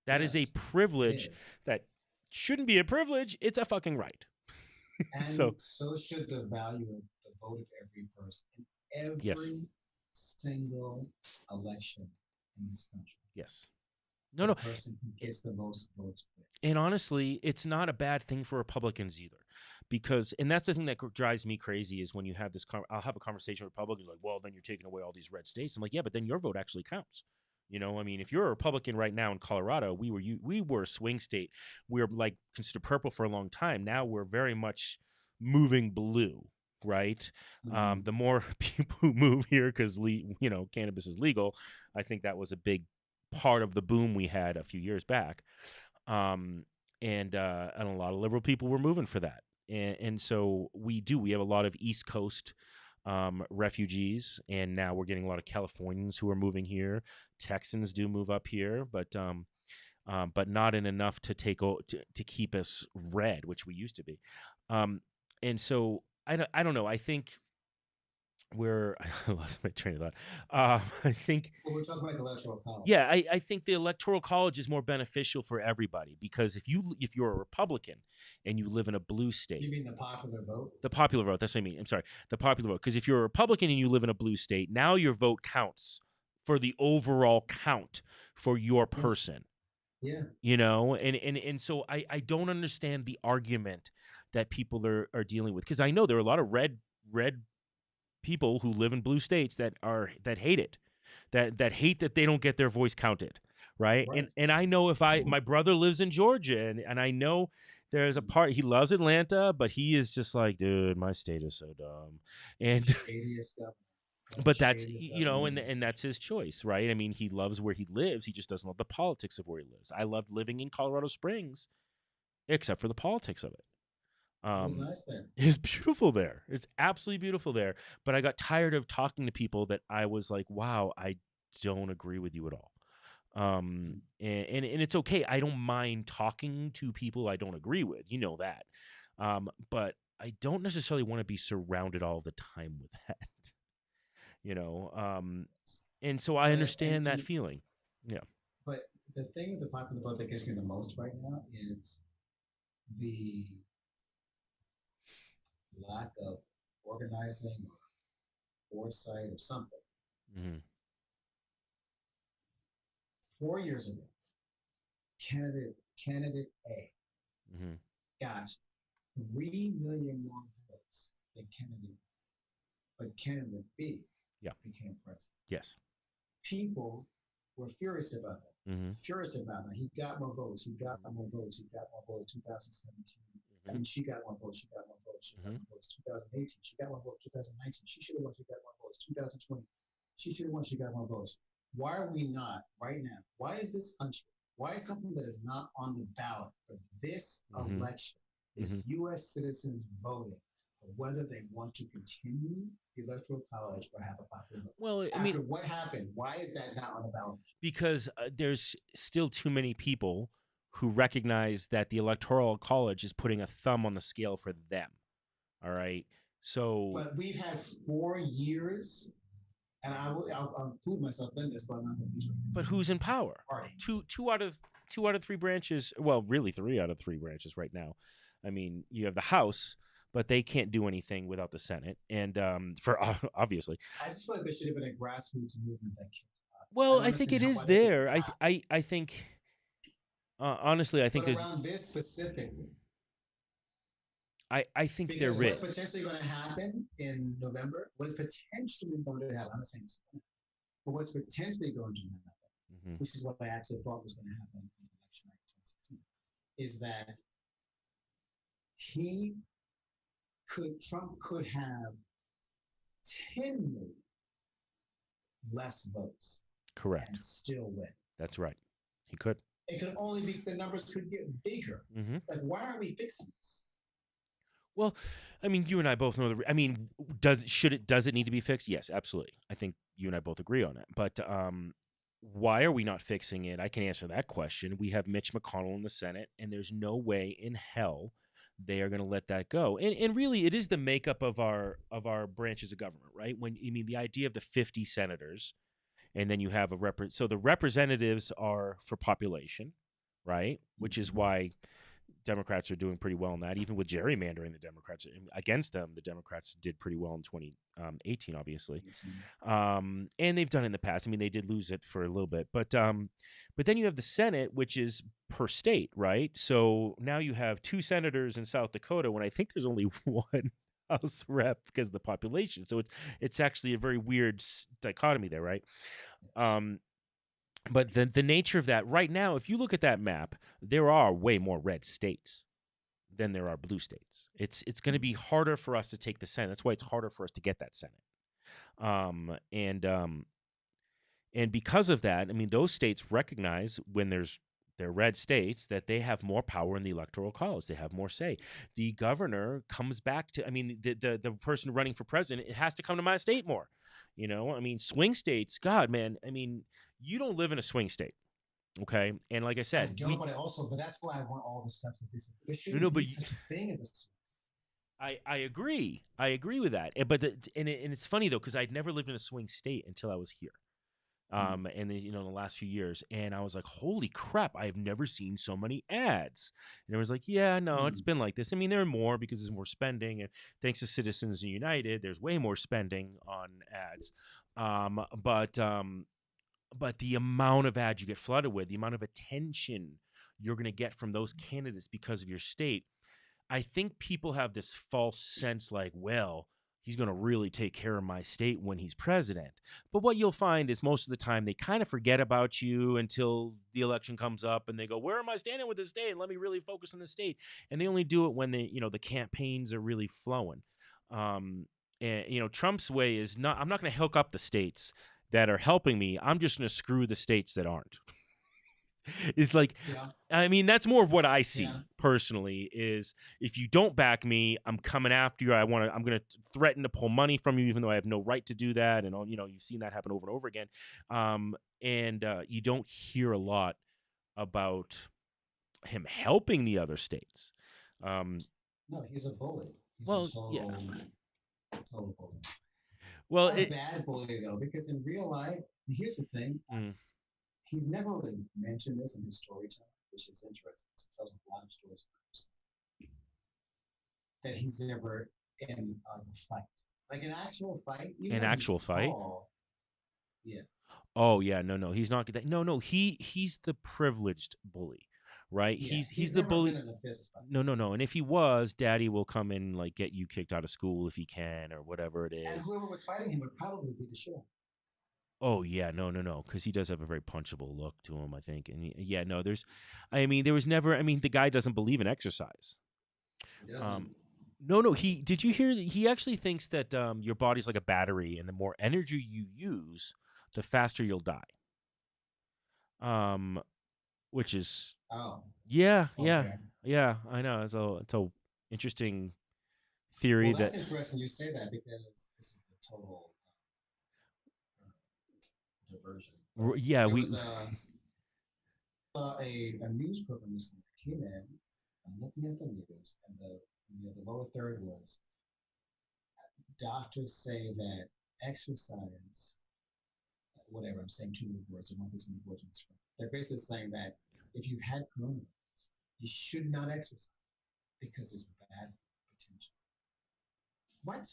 That is a Yes, it privilege is. that shouldn't be a privilege. It's a fucking right. And So, so should the value of the vote of every person in yes, every single election in this country. yes. No, The no. person who gets the most votes wins. And honestly, it's not a bad thing for Republicans either. Because, and that's the thing that drives me crazy is when you have this, I'll have a conversation with Republicans like, well, then you're taking away all these red states. I'm like, yeah, but then your vote actually counts. I mean, if you're a Republican right now in Colorado, we were a swing state. We were like considered purple for a long time. Now we're very much moving blue, right? Mhm. The more people who move here because cannabis is legal, I think that was a big part of the boom we had a few years back. Um, and a lot of liberal people were moving for that, and so we have a lot of East Coast refugees, and now we're getting a lot of Californians who are moving here. Texans do move up here, but not in enough to to keep us red, which we used to be. And so I don't know. I think we're I lost my train of thought. I think Well, we're talking about electoral college. yeah, I think the electoral college is more beneficial for everybody because if you're a Republican and you live in a blue state, You mean the popular vote? the popular vote. That's what I mean. I'm sorry, the popular vote. Because if you're a Republican and you live in a blue state, now your vote counts for the overall count for your Yes. person. Yeah. And so I don't understand the argument that people are dealing with because I know there are a lot of red people who live in blue states that hate it, that hate that they don't get their voice counted, right? Right. And I know if my brother lives in Georgia and I know there's a part he loves Atlanta, but he is just like, dude, my state is so dumb, and Shadiest governor. but that's Shadiest governor. and that's his choice, right? I mean, he loves where he lives, he just doesn't love the politics of where he lives. I loved living in Colorado Springs, except for the politics of it. It was nice there. It's beautiful there. It's absolutely beautiful there. But I got tired of talking to people that I was like, wow, I don't agree with you at all. And it's okay. I don't mind talking to people I don't agree with. You know that. But I don't necessarily want to be surrounded all the time with that. you know. And so I But and understand that and feeling. Yeah. but the thing with the popular vote that gets me the most right now is the lack of organizing or foresight or something. Hmm. 4 years ago, candidate A Hmm. got 3 million more votes than candidate B Yeah. became president. Yes. People were furious about that. Hmm. Furious about that. He got more votes. He got more votes. He got more votes. 2017. I Hmm. mean, she got more votes. She got more votes. She got Hmm. more votes. 2018. She got more votes. 2019. She should have won. She got more votes. 2020. She should have won. She got more votes. Why are we not right now? Why is this country? Why is something that is not on the ballot for this Hmm. election? Hmm. Is U.S. citizens voting for whether they want to continue the electoral college or have a popular vote? Well, I mean, After what happened, why is that not on the ballot? because there's still too many people who recognize that the electoral college is putting a thumb on the scale for them. All right. So, But we've had 4 years, and I'll include myself in this, but I'm not going to but who's in power? party. Two out of three branches. Well, really, three out of three branches right now. I mean, you have the House, but they can't do anything without the Senate, and for obviously. I just feel like there should have been a grassroots movement that kicked off. I Well, don't I think understand it how is why that didn't there. happen. I think honestly, I think But there's. around this specifically, I think because there what's is. potentially going to happen in November, what is potentially going to happen, I'm not saying it's going to, but what's potentially going to happen, Hmm. which is what I actually thought was going to happen in election night 2016, is that he Trump could have 10 million less votes and Correct. still win. That's right. He could. It could only be the numbers could get bigger. Hmm. Like, why aren't we fixing this? Well, I mean, you and I both know I mean, does it need to be fixed? Yes, absolutely. I think you and I both agree on it. But why are we not fixing it? I can answer that question. We have Mitch McConnell in the Senate, and there's no way in hell they are going to let that go. And really, it is the makeup of our branches of government, right? When I mean the idea of the 50 senators, and then you have so the representatives are for population, right? Which is Mm-hmm. why Democrats are doing pretty well in that. Even with gerrymandering, the Democrats against them, the Democrats did pretty well in 2018, obviously, and they've done it in the past. I mean, they did lose it for a little bit, but then you have the Senate, which is per state, right? So now you have two senators in South Dakota when I think there's only one House rep because of the population. So it's actually a very weird dichotomy there, right? Um, but the nature of that right now, if you look at that map, there are way more red states than there are blue states. It's going to be harder for us to take the Senate. That's why it's harder for us to get that Senate. Um, and um, and because of that, I mean, those states recognize when they're red states that they have more power in the electoral college. They have more say. The governor comes back to. I mean, the person running for president, it has to come to my state more. I mean, swing states. God, man. I mean, you don't live in a swing state. Okay. And like I I said, don't, but that's why I want all the steps that this. There no, shouldn't but be such a thing as a. I agree. I agree with that. And it's funny though, because I'd never lived in a swing state until I was here. And then, in the last few years, and I was like, holy crap, I have never seen so many ads. And it was like, yeah, no, it's been like this. I mean, there are more because there's more spending, and thanks to Citizens United, there's way more spending on ads. But the amount of ads you get flooded with, the amount of attention you're going to get from those candidates because of your state, I think people have this false sense like, well, he's going to really take care of my state when he's president. But what you'll find is most of the time they kind of forget about you until the election comes up and they go, where am I standing with this state? And let me really focus on the state. And they only do it when the campaigns are really flowing. And Trump's way is not, I'm not going to hook up the states that are helping me. I'm just going to screw the states that aren't. It's like, Yeah. I mean, that's more of what I see Yeah. personally is if you don't back me, I'm coming after you. I'm going to threaten to pull money from you, even though I have no right to do that. And you've seen that happen over and over again. And you don't hear a lot about him helping the other states. No, he's a bully. He's Well, a yeah. total bully. Well, Not a bad bully though, because in real life, here's the thing: mm, he's never really mentioned this in his storytelling, which is interesting. He tells a lot of stories that he's never in the fight, like an actual fight, even an though he's actual fight. tall. Yeah, Oh yeah, no, he's not that. No, he's the privileged bully, right? yeah, He's he's the never bully. been in a fist fight. No. And if he was, Daddy will come and like get you kicked out of school if he can or whatever it And is. whoever was fighting him would probably be the show. Oh yeah, no, because he does have a very punchable look to him, I think. And yeah, no, I mean, there was never. I mean, the guy doesn't believe in exercise. He doesn't. Um, no. He did you hear that he actually thinks that your body's like a battery, and the more energy you use, the faster you'll die. Um, which is Oh, yeah, okay. yeah. I know. It's a interesting theory Well, that that's interesting you say that because this is the total diversion. But yeah there we was a news program recently that came in. I'm looking at the news, and the lower third was doctors say that exercise, whatever, I'm saying two words, I want this words in this. They're basically saying that if you've had coronavirus, you should not exercise because there's bad potential. What?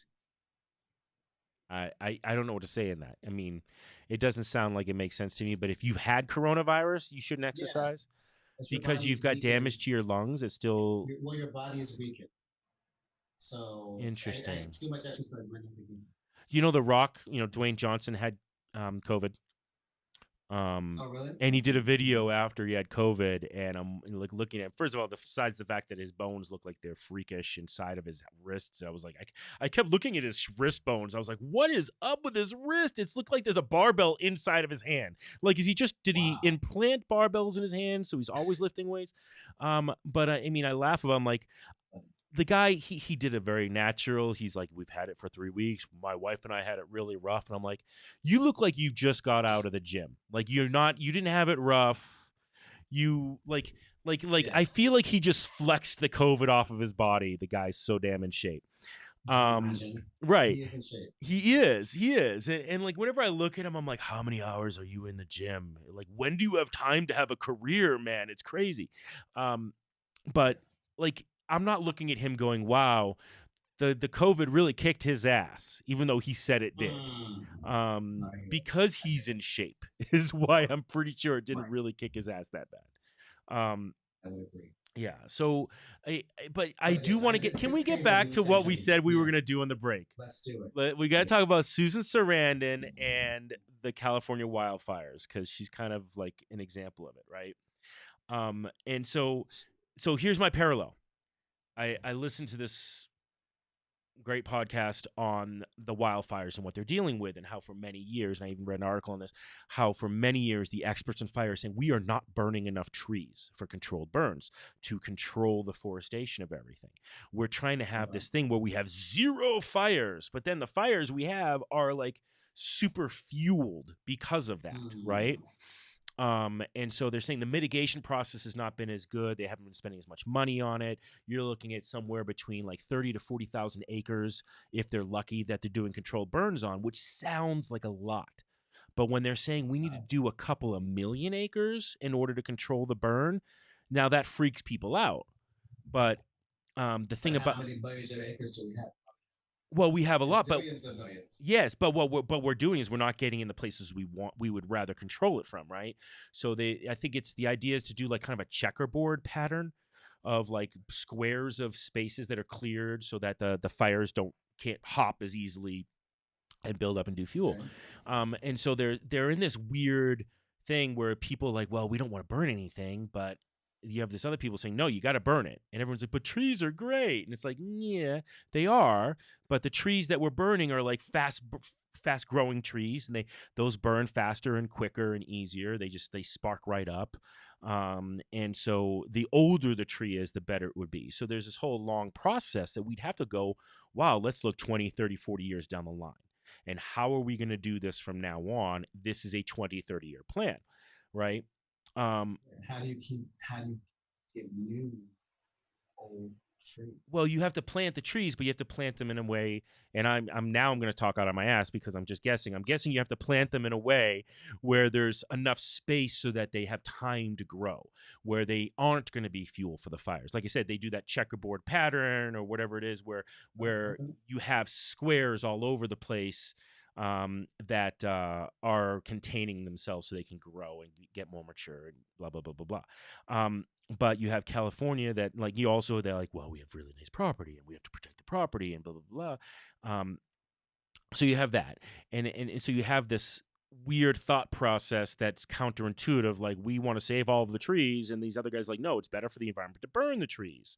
I don't know what to say in that. I mean, it doesn't sound like it makes sense to me. But if you've had coronavirus, you shouldn't Yes, exercise as your because body you've is got weakened. damage to your lungs. It's still Well, your body is weakened. So interesting. too much exercise bringing the You know, The Rock. You know, Dwayne Johnson had COVID. Oh, really? And he did a video after he had COVID, and I'm like looking at first of all, besides the fact that his bones look like they're freakish inside of his wrists. I was like, I kept looking at his wrist bones. I was like, what is up with his wrist? It's looked like there's a barbell inside of his hand. Like, did he Wow. implant barbells in his hand so he's always lifting weights? But I mean, I laugh about. I'm like, the guy he did it very natural. He's like, we've had it for 3 weeks. My wife and I had it really rough, and I'm like, you look like you just got out of the gym. Like you didn't have it rough. You like I Yes. feel like he just flexed the COVID off of his body. The guy's so damn in shape. Imagine. Right. He is in shape. He is, and like whenever I look at him, I'm like, how many hours are you in the gym? Like, when do you have time to have a career, man? It's crazy. But like, I'm not looking at him going, wow, the COVID really kicked his ass, even though he said it did. Mm. Because he's in shape is why I'm pretty sure it didn't Right. really kick his ass that bad. I would agree. Yeah. So, but I But do yes, want to get. Can this we get came from back the to what same we gentleman. said we were Yes. gonna do on the break? Let's do it. We got to Yeah. talk about Susan Sarandon and the California wildfires because she's kind of like an example of it, right? And so here's my parallel. I listened to this great podcast on the wildfires and what they're dealing with, and how for many years, and I even read an article on this, how for many years the experts in fire are saying we are not burning enough trees for controlled burns to control the forestation of everything. We're trying to have this thing where we have zero fires, but then the fires we have are like super fueled because of that, right? And so they're saying the mitigation process has not been as good. They haven't been spending as much money on it. You're looking at somewhere between like 30 to 40,000 acres if they're lucky that they're doing controlled burns on, which sounds like a lot. But when they're saying we need to do a couple of million acres in order to control the burn, now that freaks people out. But the thing But how about many millions of acres do we have? well, we have a lot, but Zillions of millions. yes, but what we're doing is we're not getting in the places we would rather control it from, right? So I think it's the idea is to do like kind of a checkerboard pattern of like squares of spaces that are cleared so that the fires can't hop as easily and build up and do fuel. Okay. And so they're in this weird thing where people are like, well, we don't want to burn anything, but you have this other people saying, no, you got to burn it. And everyone's like, but trees are great. And it's like, yeah, they are. But the trees that we're burning are like fast growing trees, and those burn faster and quicker and easier. They spark right up. And so the older the tree is, the better it would be. So there's this whole long process that we'd have to go, wow, let's look 20, 30, 40 years down the line. And how are we going to do this from now on? This is a 20, 30-year plan, right? How do you get new old tree. Well, you have to plant the trees, but you have to plant them in a way, and I'm going to talk out of my ass because I'm just guessing. I'm guessing you have to plant them in a way where there's enough space so that they have time to grow, where they aren't going to be fuel for the fires. Like I said, they do that checkerboard pattern or whatever it is, Oh, where okay. you have squares all over the place that are containing themselves so they can grow and get more mature and blah blah blah blah blah. But you have California that like they're like, well, we have really nice property and we have to protect the property and blah blah blah. So you have that, and so you have this weird thought process that's counterintuitive. Like we want to save all of the trees, and these other guys like, no, it's better for the environment to burn the trees.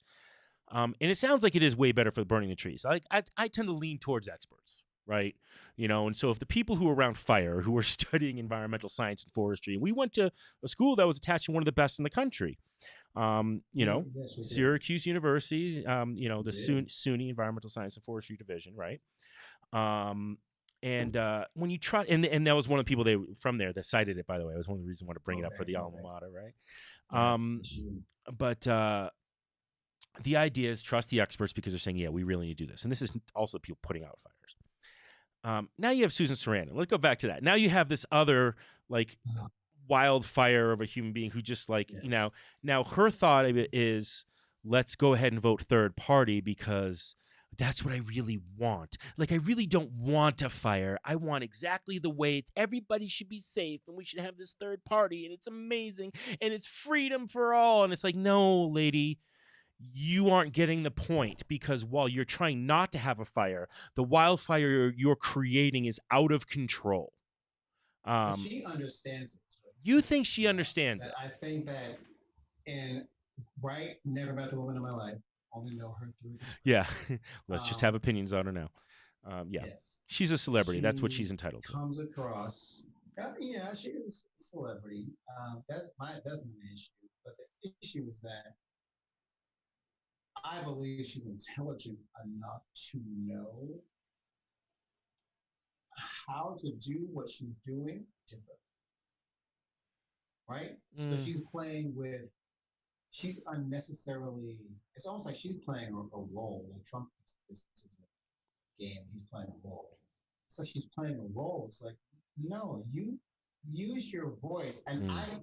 And it sounds like it is way better for burning the trees. I tend to lean towards experts, right? And so if the people who are around fire, who are studying environmental science and forestry, and we went to a school that was attached to one of the best in the country, Yes, we did. Syracuse University, We the did. SUNY Environmental Science and Forestry Division, right? Um, and when you try, and that was one of the people from there that cited it. By the way, it was one of the reasons I want to bring it up for Okay. the alma Okay. mater, right? Yes. Um, Yes, you. but the idea is trust the experts because they're saying, yeah, we really need to do this, and this is also people putting out fires. Now you have Susan Sarandon. Let's go back to that. Now you have this other like wildfire of a human being who just like Yes. now her thought of it is let's go ahead and vote third party because that's what I really want. Like I really don't want a fire. I want exactly the way everybody should be safe and we should have this third party and it's amazing and it's freedom for all. And it's like, no, lady, you aren't getting the point because while you're trying not to have a fire, the wildfire you're creating is out of control. But Um, she understands it. you think To she be honest, understands that it? I think that, and right, never met the woman in my life. Only know her through the screen. Yeah, let's just have Um, opinions on her now. Yeah, yes, she's a celebrity. That's what she she's entitled to. comes across. I mean, yeah, she is a celebrity. That's not an issue. But the issue is that I believe she's intelligent enough to know how to do what she's doing differently, right? So Mm, she's playing with. She's unnecessarily. It's almost like she's playing a role. Like Trump this is a game. He's playing a role. It's like she's playing a role. It's like no, you use your voice. And mm,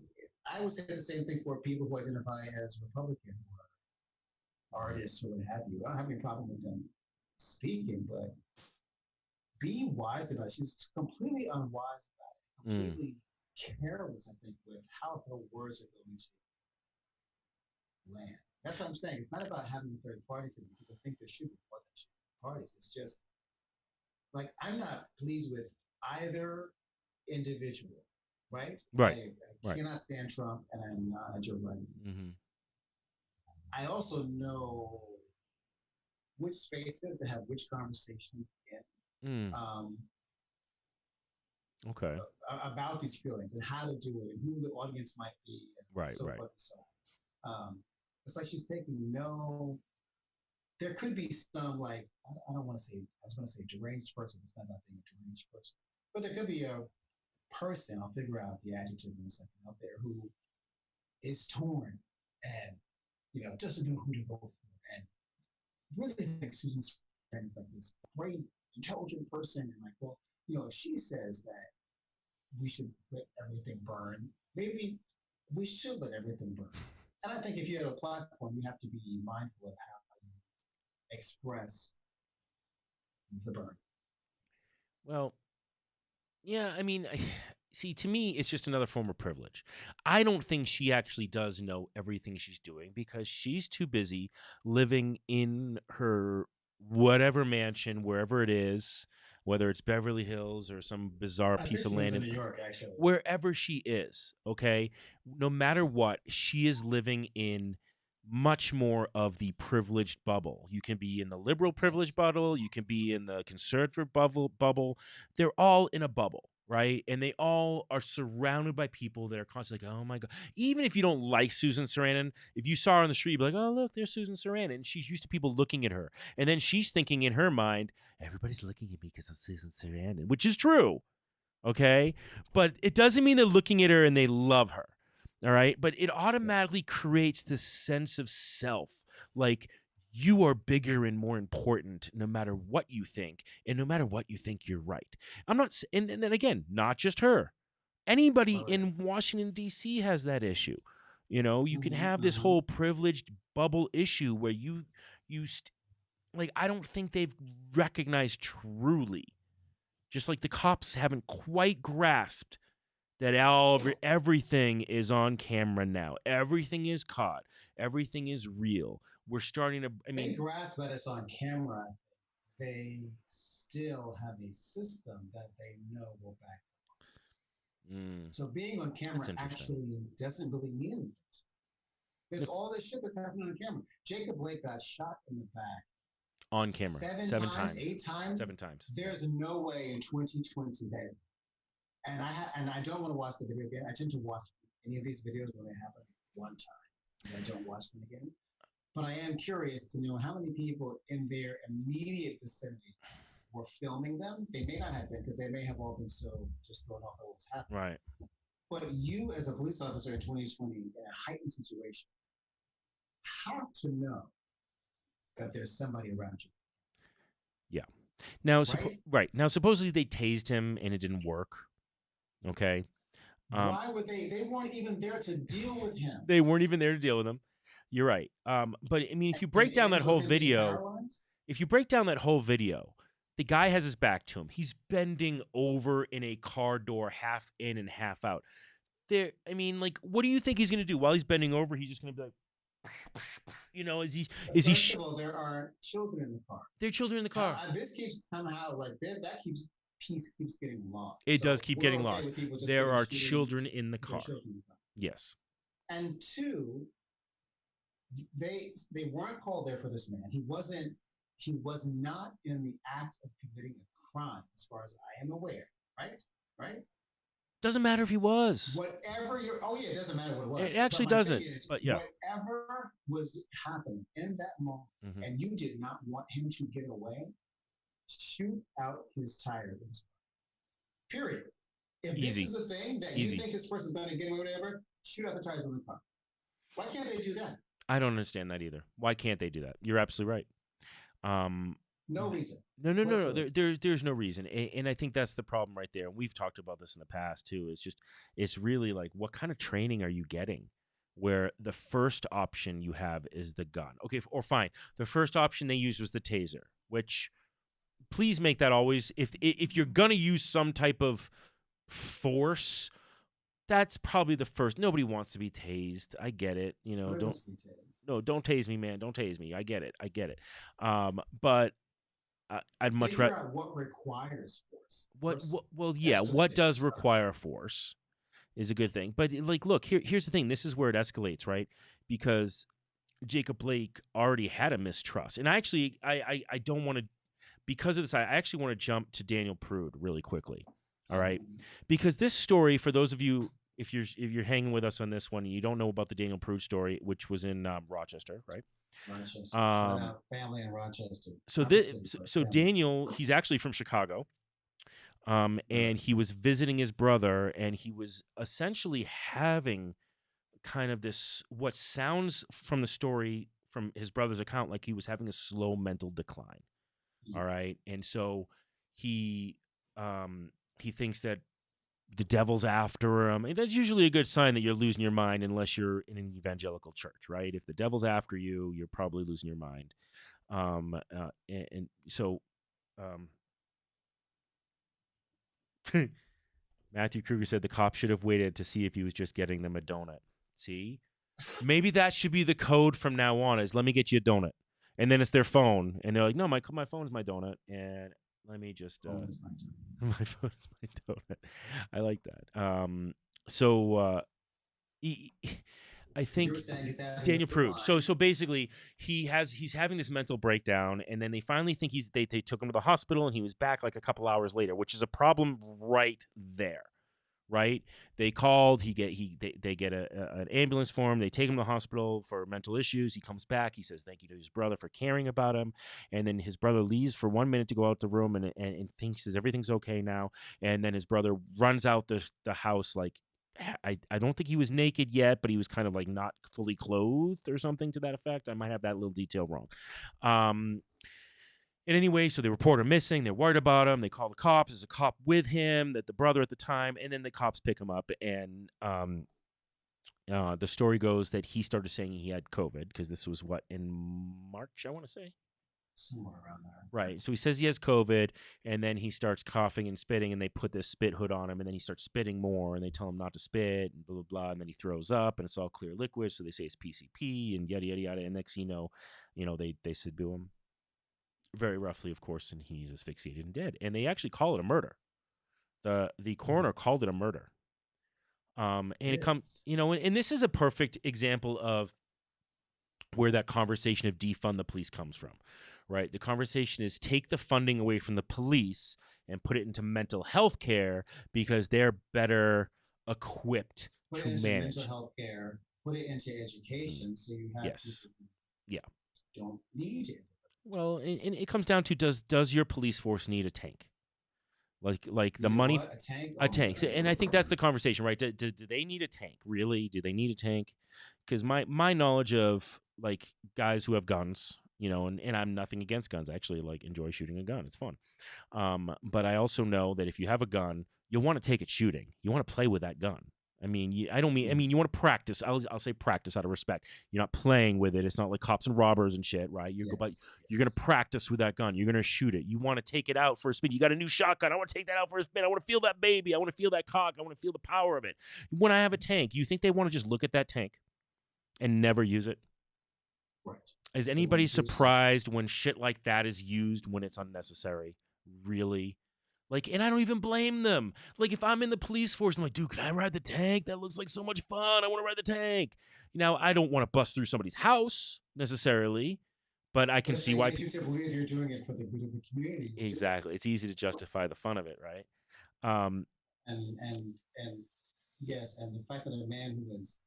I would say the same thing for people who identify as Republican or artists or what have you. I don't have any problem with them speaking, but be wise about it. She's completely unwise about it, mm. completely careless, I think, with how her words are going to land. That's what I'm saying. It's not about having a third party for me because I think there should be more than two parties. It's just like I'm not pleased with either individual, right? Right, I right. cannot stand Trump and I'm not a Joe Biden. Mm-hmm. I also know which spaces to have which conversations in. Mm, okay. About these feelings and how to do it and who the audience might be and Right, so right. forth and so on. It's like she's taking no. There could be some like I don't want to say I was going to say deranged person. It's not about being a deranged person, but there could be a person. I'll figure out the adjective in a second out there who is torn and doesn't know who to vote for and really thinks Susan's like this great intelligent person and like well if she says that we should let everything burn. Maybe we should let everything burn. And I think if you have a platform, you have to be mindful of how you express the burn. Well, yeah, I mean, see, to me, it's just another form of privilege. I don't think she actually does know everything she's doing because she's too busy living in her whatever mansion, wherever it is, whether it's Beverly Hills or some bizarre I piece think of she lives land in in New York, actually. wherever she is, okay? No matter what, she is living in much more of the privileged bubble. You can be in the liberal privileged Yes. bubble, you can be in the conservative bubble. They're all in a bubble, right? And they all are surrounded by people that are constantly like, oh my God. Even if you don't like Susan Sarandon, if you saw her on the street, you'd be like, oh, look, there's Susan Sarandon. And she's used to people looking at her. And then she's thinking in her mind, everybody's looking at me because of Susan Sarandon, which is true. Okay. But it doesn't mean they're looking at her and they love her. All right. But it Yes. automatically creates this sense of self. Like you are bigger and more important no matter what you think, and no matter what you think, you're right. I'm not, and then again, not just her. Anybody Right. in Washington D.C. has that issue. You can Mm-hmm, have this mm-hmm. whole privileged bubble issue where like, I don't think they've recognized truly, just like the cops haven't quite grasped that everything is on camera now. Everything is caught. Everything is real. We're starting to. I They mean, grasp that it's on camera. They still have a system that they know will back. So being on that's camera interesting. actually doesn't really mean anything. There's Yep. all this shit that's happening on camera. Jacob Blake got shot in the back On camera, seven 7 times, times, 8 times. 7 times. There's no way in 2020 that, and I don't want to watch the video again. I tend to watch any of these videos when they happen one time, and I don't watch them again. But I am curious to know how many people in their immediate vicinity were filming them. They may not have been because they may have all been so just thrown off by what was happening. Right. But you, as a police officer in 2020, in a heightened situation, have to know that there's somebody around you. Yeah. Now, right? Now, supposedly they tased him and it didn't work. Okay. Why would they? They weren't even there to deal with him. They weren't even there to deal with him. You're right. But I mean, if you break down that whole video, the guy has his back to him. He's bending over in a car door, half in and half out. I mean, like, what do you think he's going to do while he's bending over? He's just going to be like, First of all, there are children in the car. There are children in the car. This keeps somehow like that keeps peace keeps getting lost. It does keep getting lost. There are children in the car. Yes. And two, they weren't called there for this man. He was not in the act of committing a crime, as far as I am aware. Right? Doesn't matter if he was. Whatever it doesn't matter what it was. It actually doesn't. But yeah. Whatever was happening in that moment, and you did not want him to get away, shoot out his tires. Period. If this is a thing that you think this person's going to get away with, whatever, shoot out the tires on the car. Why can't they do that? I don't understand that either. Why can't they do that? You're absolutely right. No reason. No. There's no reason, and I think that's the problem right there. We've talked about this in the past too. It's really like, what kind of training are you getting? Where the first option you have is the gun. Okay, or fine. The first option they used was the taser, which, please make that always, if you're gonna use some type of force, that's probably the first. Nobody wants to be tased. I get it. Don't tase me, man. Don't tase me. I get it. But I'd much rather. What requires force? What does require force is a good thing. But like, look, here's the thing. This is where it escalates, right? Because Jacob Blake already had a mistrust, and I don't want to. Because of this, I actually want to jump to Daniel Prude really quickly. All right, because this story, for those of you, if you're hanging with us on this one and you don't know about the Daniel Prude story, which was in Rochester, right? Rochester. Shout out family in Rochester. So Daniel, he's actually from Chicago, and he was visiting his brother, and he was essentially having kind of this, what sounds from the story from his brother's account, like he was having a slow mental decline. All right, and so he thinks that the devil's after him. And that's usually a good sign that you're losing your mind, unless you're in an evangelical church, right? If the devil's after you, you're probably losing your mind. So Matthew Kruger said the cop should have waited to see if he was just getting them a donut. See? Maybe that should be the code from now on, is let me get you a donut. And then it's their phone. And they're like, no, my phone is my donut. And let me just my phone is my donut. I like that. I think Daniel Prude. So basically, he's having this mental breakdown, and then they finally think they took him to the hospital, and he was back like a couple hours later, which is a problem right there. Right? They called. They get an ambulance for him. They take him to the hospital for mental issues. He comes back. He says thank you to his brother for caring about him. And then his brother leaves for 1 minute to go out the room and thinks everything's okay now. And then his brother runs out the house like I don't think he was naked yet, but he was kind of like not fully clothed or something to that effect. I might have that little detail wrong. And anyway, so they report him missing. They're worried about him. They call the cops. There's a cop with him, that the brother at the time, and then the cops pick him up. And the story goes that he started saying he had COVID, because this was in March, I want to say. Somewhere around there. Right. So he says he has COVID, and then he starts coughing and spitting, and they put this spit hood on him, and then he starts spitting more, and they tell him not to spit, and blah, blah, blah, and then he throws up, and it's all clear liquid, so they say it's PCP, and yada, yada, yada, and next thing you know, they subdue him very roughly, of course, and he's asphyxiated and dead. And they actually call it a murder. The coroner called it a murder. And it comes, and this is a perfect example of where that conversation of defund the police comes from, right? The conversation is take the funding away from the police and put it into mental health care, because they're better equipped Put to it into manage. mental health care, put it into education, so you have Yes. people Yeah. who don't need it. Well, and it comes down to does your police force need a tank? Like the Need money, what? A tank? a tank. So, and I think that's the conversation, right? Do they need a tank? Really? Do they need a tank? Because my knowledge of like guys who have guns, and I'm nothing against guns. I actually like enjoy shooting a gun. It's fun. But I also know that if you have a gun, you'll want to take it shooting. You want to play with that gun. I mean, you want to practice. I'll say practice out of respect. You're not playing with it. It's not like cops and robbers and shit, right? You're going to practice with that gun. You're going to shoot it. You want to take it out for a spin. You got a new shotgun. I want to take that out for a spin. I want to feel that baby. I want to feel that cock. I want to feel the power of it. When I have a tank, you think they want to just look at that tank and never use it? Right. Is anybody surprised when shit like that is used when it's unnecessary? Really? Like, and I don't even blame them. Like, if I'm in the police force, I'm like, dude, can I ride the tank? That looks like so much fun. I want to ride the tank. I don't want to bust through somebody's house necessarily, but I can see why. You to believe you're doing it for the good of the community. Exactly. It's easy to justify the fun of it, right? And yes, and the fact that a man who is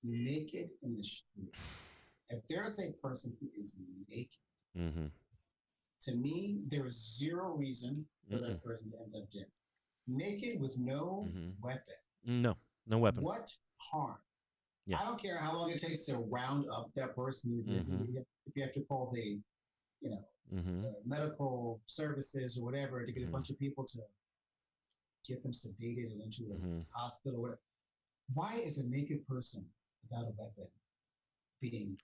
naked in the street, if there is a person who is naked, mm-hmm. to me, there is zero reason for that person to end up dead. Naked with no weapon. No weapon. What harm? Yeah. I don't care how long it takes to round up that person. If you have to call the medical services or whatever to get a bunch of people to get them sedated and into a hospital or whatever. Why is a naked person without a weapon being...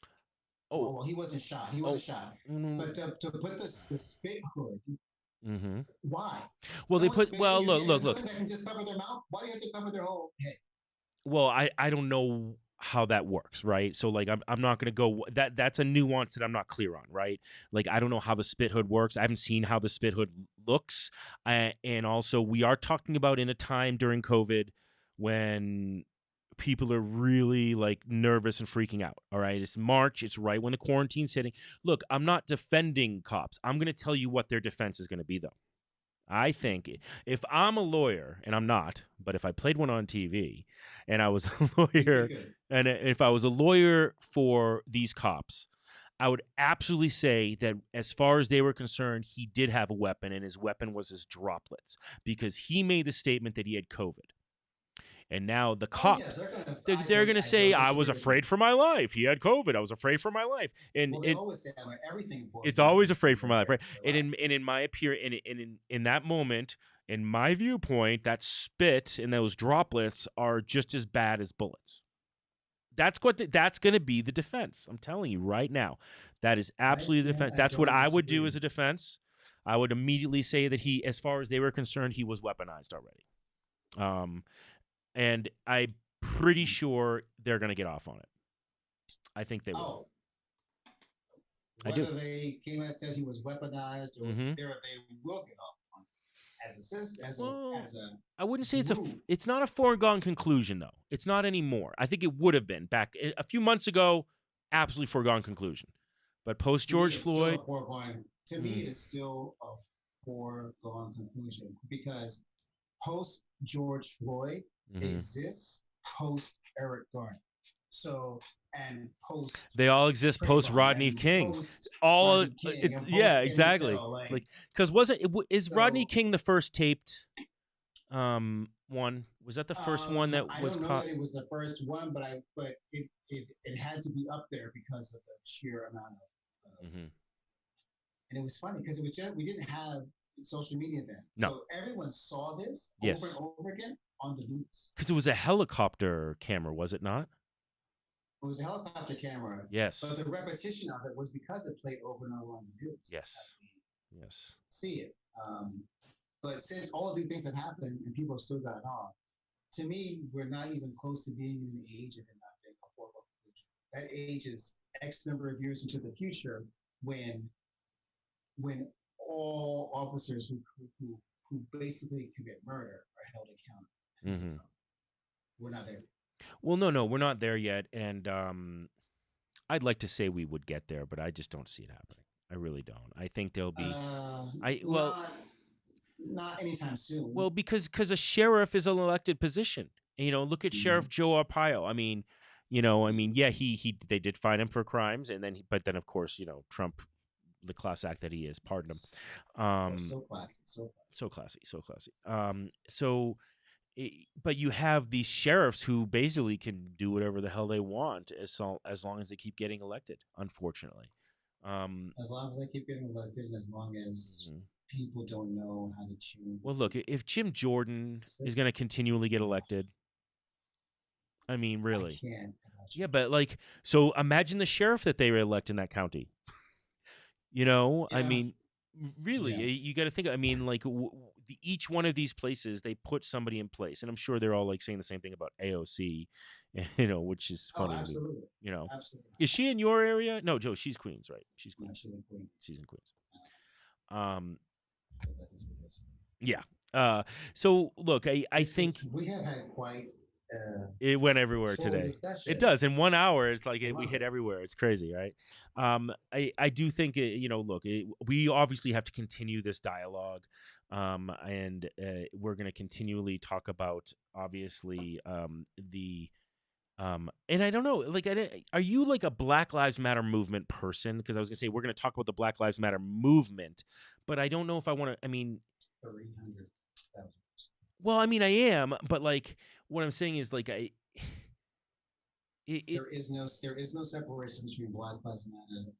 Oh, well, he wasn't shot. He wasn't shot. But to put the spit hood, why? Well, they put... Well, look. That can just cover their mouth? Why do you have to cover their whole head? Well, I don't know how that works, right? So, like, I'm not going to go... That's a nuance that I'm not clear on, right? Like, I don't know how the spit hood works. I haven't seen how the spit hood looks. And also, we are talking about in a time during COVID when... people are really like nervous and freaking out. All right. It's March. It's right when the quarantine's hitting. Look, I'm not defending cops. I'm going to tell you what their defense is going to be, though. I think if I'm a lawyer, and I'm not, but if I played one on TV and I was a lawyer, and if I was a lawyer for these cops, I would absolutely say that as far as they were concerned, he did have a weapon, and his weapon was his droplets, because he made the statement that he had COVID. And now the cops, they're going to say, I was afraid for my life. He had COVID. I was afraid for my life. And they always say that when everything. It's always afraid for my life, right? And in my in that moment, in my viewpoint, that spit and those droplets are just as bad as bullets. That's going to be the defense. I'm telling you right now, that is absolutely the defense. That's what I would do as a defense. I would immediately say that he, as far as they were concerned, he was weaponized already. And I'm pretty sure they're going to get off on it. I think they will. Whether they came and said he was weaponized, or they will get off on it. I wouldn't say it's not a foregone conclusion, though. It's not anymore. I think it would have been back a few months ago. Absolutely foregone conclusion. But post George Floyd, to me, it is still a foregone conclusion, because post George Floyd exists post Eric Garner. So, and post... They all exist post Rodney King. Exactly. Like, because is Rodney King the first taped one Was that the first one that I was don't know caught? that it was the first one, but it had to be up there because of the sheer amount of Hmm. and it was funny because it was just we didn't have social media then, No. so everyone saw this over and Yes. over again on the news. Because it was a helicopter camera, was it not? It was a helicopter camera, but Yes. the repetition of it was because it played over and over on the news. That's how Yes. we Yes. see it. But since all of these things have happened and people have still gotten off, to me, we're not even close to being in an age of it not being a horrible future. That age is X number of years into the future when when all officers who basically commit murder are held accountable. Hmm. We're not there. Well, no, we're not there yet, and I'd like to say we would get there, but I just don't see it happening. I really don't. I think there'll be. I well, Not anytime soon. well, because a sheriff is an elected position. Look at Mm-hmm. Sheriff Joe Arpaio. I mean, yeah, he they did find him for crimes, and but then of course, Trump, the class act that he is, pardoned him. Oh, so classy, so classy. So classy, so classy. But you have these sheriffs who basically can do whatever the hell they want as long as they keep getting elected. Unfortunately. As long as they keep getting elected, and as long as Mhm. people don't know how to choose. Well, look, if Jim Jordan is going to continually get elected, I mean, I really. can't. Yeah, but so imagine the sheriff that they elect in that county. I Yeah, mean, really, yeah. you got to think. I mean, each one of these places, they put somebody in place, and I'm sure they're all saying the same thing about AOC, which is Oh, funny to me. absolutely, absolutely. Is she in your area? No, Joe, she's Queens, right? She's No, Queens. she's in Queens. She's in Queens. Um, But that is what it is. yeah. So look, I think We have had quite it went everywhere full today. discussion. It does in 1 hour. It's like we Wow. hit everywhere. It's crazy, right? I do think look, we obviously have to continue this dialogue, and we're going to continually talk about obviously the and I don't know, are you like a Black Lives Matter movement person? Because I was gonna say we're gonna talk about the Black Lives Matter movement, but I don't know if I want to. I mean, 300,000. well, I mean, I am, but what I'm saying is it There is no separation between Black Lives Matter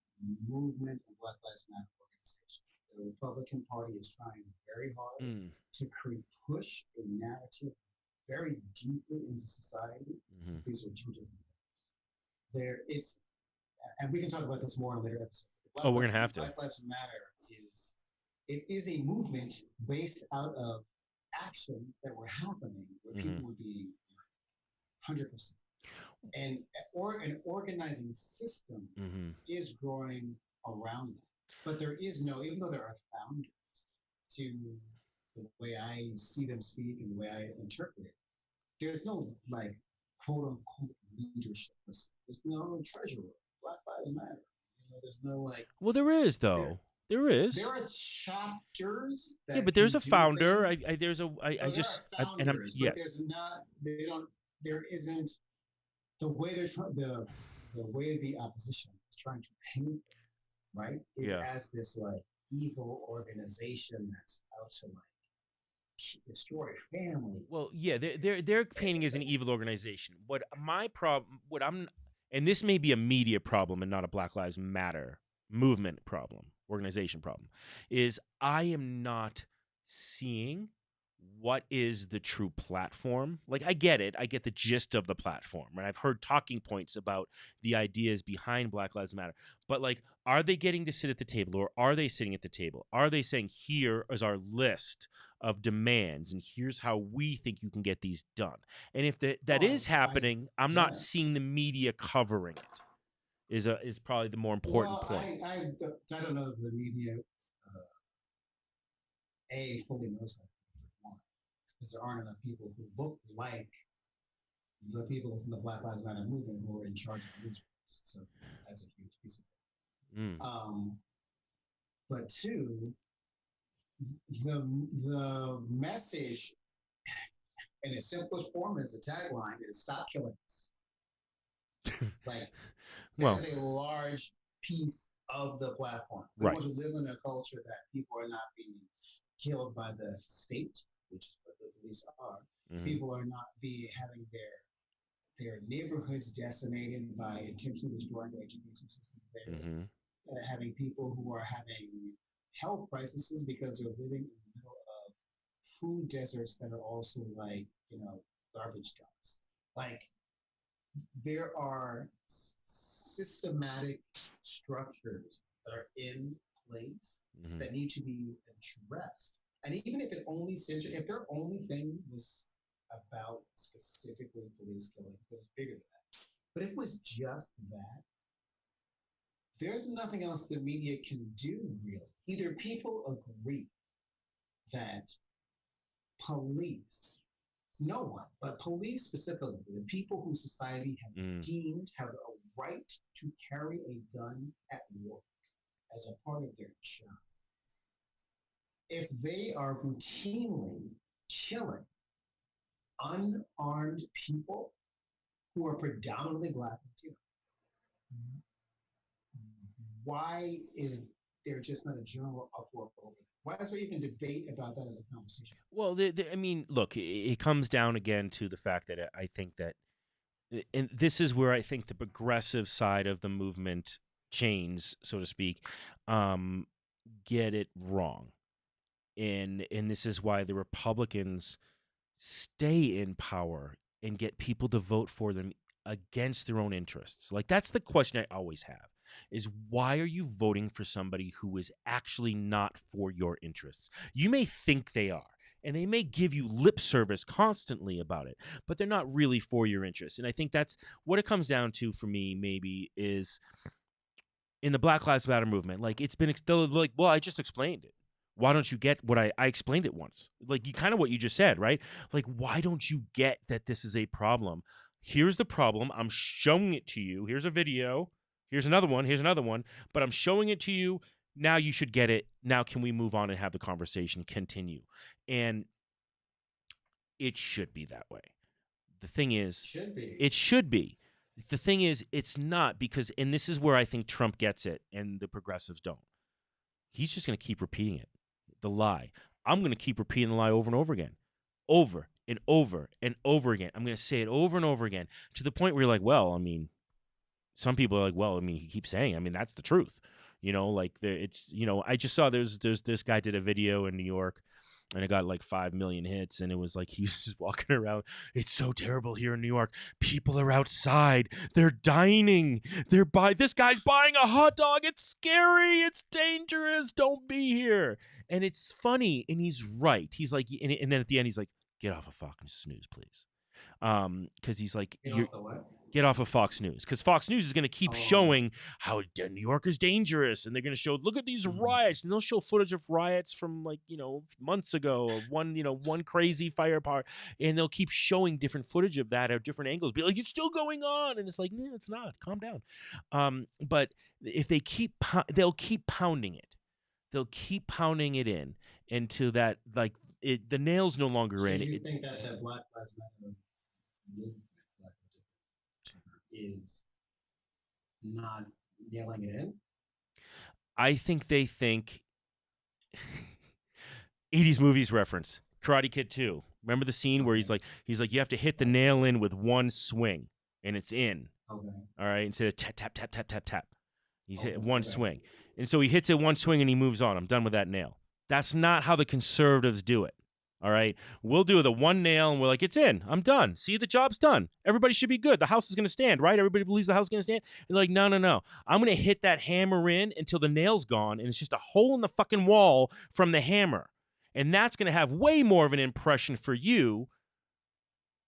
movement and Black Lives Matter organization. The Republican Party is trying very hard mm, to push a narrative very deeply into society. mhm. These are two different things. And we can talk about this more in a later episode. Oh, we're gonna have to. Black Lives Matter is a movement based out of actions that were happening where Mhm. people would be 100%. And an organizing system Mm-hmm. is growing around that. But there is no, even though there are founders to the way I see them speak and the way I interpret it, there's no quote unquote leadership. There's no treasurer. Black Lives Matter. There's no Well, there is though. There is. There are chapters. Yeah, but there's a founder. Things. There's a. I just. There are founders, and I'm but yes. there's not. They don't. There isn't the way they're trying. The way the opposition is trying to paint it, right, is as this evil organization that's out to destroy family. Well, yeah, they're painting as an evil organization. What my problem, and this may be a media problem and not a Black Lives Matter movement problem, organization problem, is I am not seeing what is the true platform. I get it. I get the gist of the platform, right? I've heard talking points about the ideas behind Black Lives Matter. But are they getting to sit at the table, or are they sitting at the table? Are they saying, here is our list of demands and here's how we think you can get these done? And if that is happening, I'm not seeing the media covering it. Is probably the more important point. I don't know if the media fully knows that. Because there aren't enough people who look like the people within the Black Lives Matter movement who are in charge of newsrooms. So that's a huge piece of it. But two, the message in its simplest form is a tagline is "Stop killing us." That is a large piece of the platform. We want to live in a culture that people are not being killed by the state, which is what police are. Mm-hmm. People are not having their neighborhoods decimated by intentionally destroying the education system there. Mm-hmm. Having people who are having health crises because they're living in the middle of food deserts that are also like, garbage dumps. Like there are systematic structures that are in place Mm-hmm. that need to be addressed. And even if if their only thing was about specifically police killing, it was bigger than that. But if it was just that, there's nothing else the media can do really. Either people agree that police, no one, but police specifically, the people who society has Mm. deemed have a right to carry a gun at work as a part of their job, if they are routinely killing unarmed people who are predominantly black and Latino, why is there just not a general uproar over that? Why is there even debate about that as a conversation? Well, I mean, look, it comes down again to the fact that I think that, and this is where I think the progressive side of the movement chains, so to speak, um, get it wrong, and this is why the Republicans stay in power and get people to vote for them against their own interests. Like that's the question I always have is why are you voting for somebody who is actually not for your interests? You may think they are. And they may give you lip service constantly about it, but they're not really for your interests. And I think that's what it comes down to for me, maybe, is in the Black Lives Matter movement. Like it's been still like, well, I just explained it. Why don't you get what I explained it once? Like you kind of what you just said, right? Like, why don't you get that this is a problem? Here's the problem. I'm showing it to you. Here's a video. Here's another one. Here's another one. But I'm showing it to you. Now you should get it. Now can we move on and have the conversation continue? And it should be that way. The thing is, Should be. it should be. The thing is, it's not because, and this is where I think Trump gets it and the progressives don't. He's just going to keep repeating it. The lie. I'm going to keep repeating the lie over and over again. Over and over and over again. I'm going to say it over and over again to the point where you're like, well, I mean, some people are like, well, I mean, he keeps saying, I mean, that's the truth. Like it's, I just saw there's this guy did a video in New York and it got like 5 million hits. And it was like, he was just walking around. It's so terrible here in New York. People are outside. They're dining. This guy's buying a hot dog. It's scary. It's dangerous. Don't be here. And it's funny. And he's right. He's like, and then at the end, he's like, get off of Fox News, please. Because he's like, get off of Fox News, because Fox News is going to keep showing how New York is dangerous, and they're going to show, look at these riots, and they'll show footage of riots from like months ago, of one crazy fire part, and they'll keep showing different footage of that or different angles, be like, it's still going on, and it's like, no, it's not. Calm down. But if they they'll keep pounding it. They'll keep pounding it in until that the nail's no longer in. Do you think that Black Lives Matter movement is not nailing it in? I think they think 80s movies reference. Karate Kid 2. Remember the scene where he's like, you have to hit the nail in with one swing and it's in. Okay. All right. Instead of tap, tap, tap, tap, tap, tap. He's hit one swing. And so he hits it one swing and he moves on. I'm done with that nail. That's not how the conservatives do it. All right. We'll do the one nail and we're like, it's in. I'm done. See, the job's done. Everybody should be good. The house is going to stand, right? Everybody believes the house is going to stand. And they're like, no. I'm going to hit that hammer in until the nail's gone. And it's just a hole in the fucking wall from the hammer. And that's going to have way more of an impression for you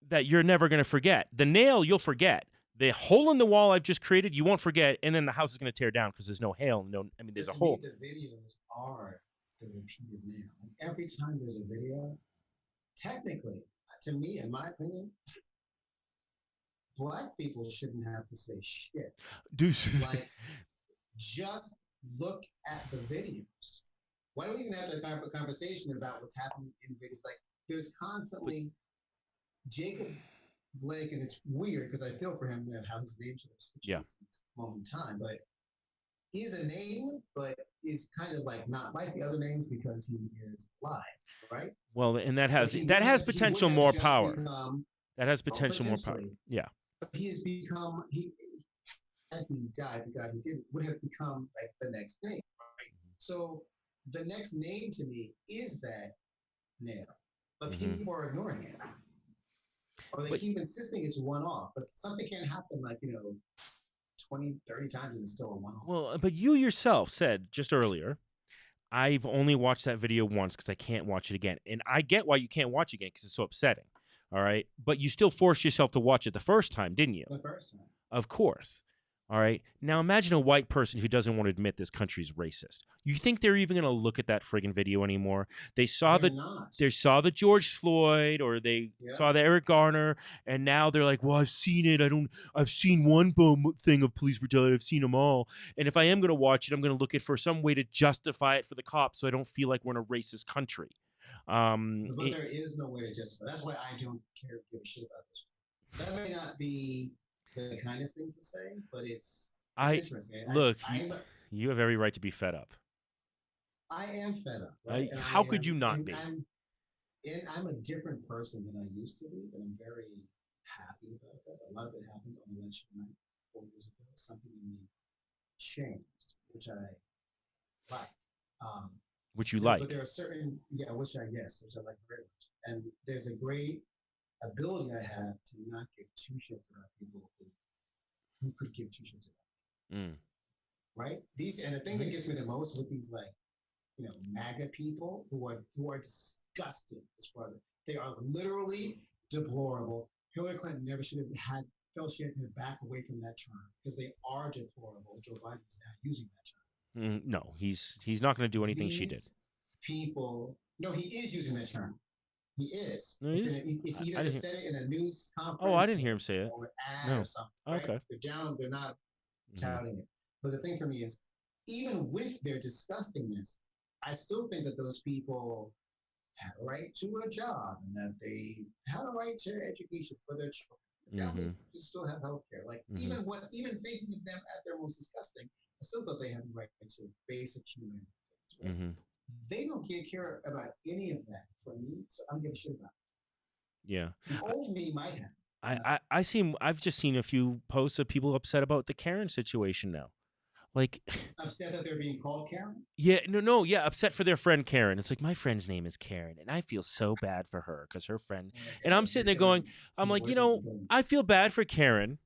that you're never going to forget. The nail, you'll forget. The hole in the wall I've just created, you won't forget. And then the house is going to tear down because there's no hail. There's a hole. The videos are the repeated nail. And every time there's a video, technically, to me, in my opinion, black people shouldn't have to say shit. Like, just look at the videos. Why do we even have to have a conversation about what's happening in videos? Like, there's constantly Jacob Blake, and it's weird because I feel for him and how his name should have switched at this moment in time, but is a name, but is kind of like not like the other names because he is alive, right? Well, and that But has that has he would potential have more just power. become, That has well, potential more power. potentially, Yeah. but he has become, he, had he died, the God he did, would have become like the next name, right? So the next name to me is that name, but Mm-hmm. people are ignoring it. Or they But keep insisting it's one off, but something can happen like, 20, 30 times and it's still a one off. well, but you yourself said just earlier, I've only watched that video once because I can't watch it again. And I get why you can't watch it again because it's so upsetting. All right. But you still forced yourself to watch it the first time, didn't you? The first time. Of course. All right. Now imagine a white person who doesn't want to admit this country's racist. You think they're even going to look at that friggin' video anymore? They saw They're not. the George Floyd, or they saw the Eric Garner, and now they're like, well, I've seen it. I've seen one thing of police brutality. I've seen them all. And if I am going to watch it, I'm going to look at for some way to justify it for the cops so I don't feel like we're in a racist country. But there is no way to justify. That's why I don't care to give a shit about this. That may not be the kindest thing to say, but it's interesting. Look, you have every right to be fed up. I am fed up. Right? How could you not be? I'm a different person than I used to be, and I'm very happy about that. A lot of it happened on election night 4 years ago. Something in me changed, which I like. Which you like? But there are certain, which I like very much. And there's a great ability I have to not give two shits about people who could give two shits about me. Right? And the thing that gets me the most with these MAGA people who are disgusting as far as they are literally deplorable. Hillary Clinton never should have felt she had to back away from that term because they are deplorable. Joe Biden is now using that term. No, he's not going to do anything she did. People, no, he is using that term. He is. No, it's either said it in a news conference. Oh, I didn't hear him say it. Or an ad or something. Right? Okay. They're not touting it. But the thing for me is, even with their disgustingness, I still think that those people had a right to a job and that they had a right to education for their children. They still have health care. Like even thinking of them at their most disgusting, I still thought they had the right to basic human things. Right? They don't care about any of that for me, so I don't give a shit about it. Yeah. The old me might have. I've just seen a few posts of people upset about the Karen situation now. Like upset that they're being called Karen? Yeah, upset for their friend Karen. It's like, my friend's name is Karen, and I feel so bad for her because her friend. And I'm sitting there going, I'm like, I feel bad for Karen.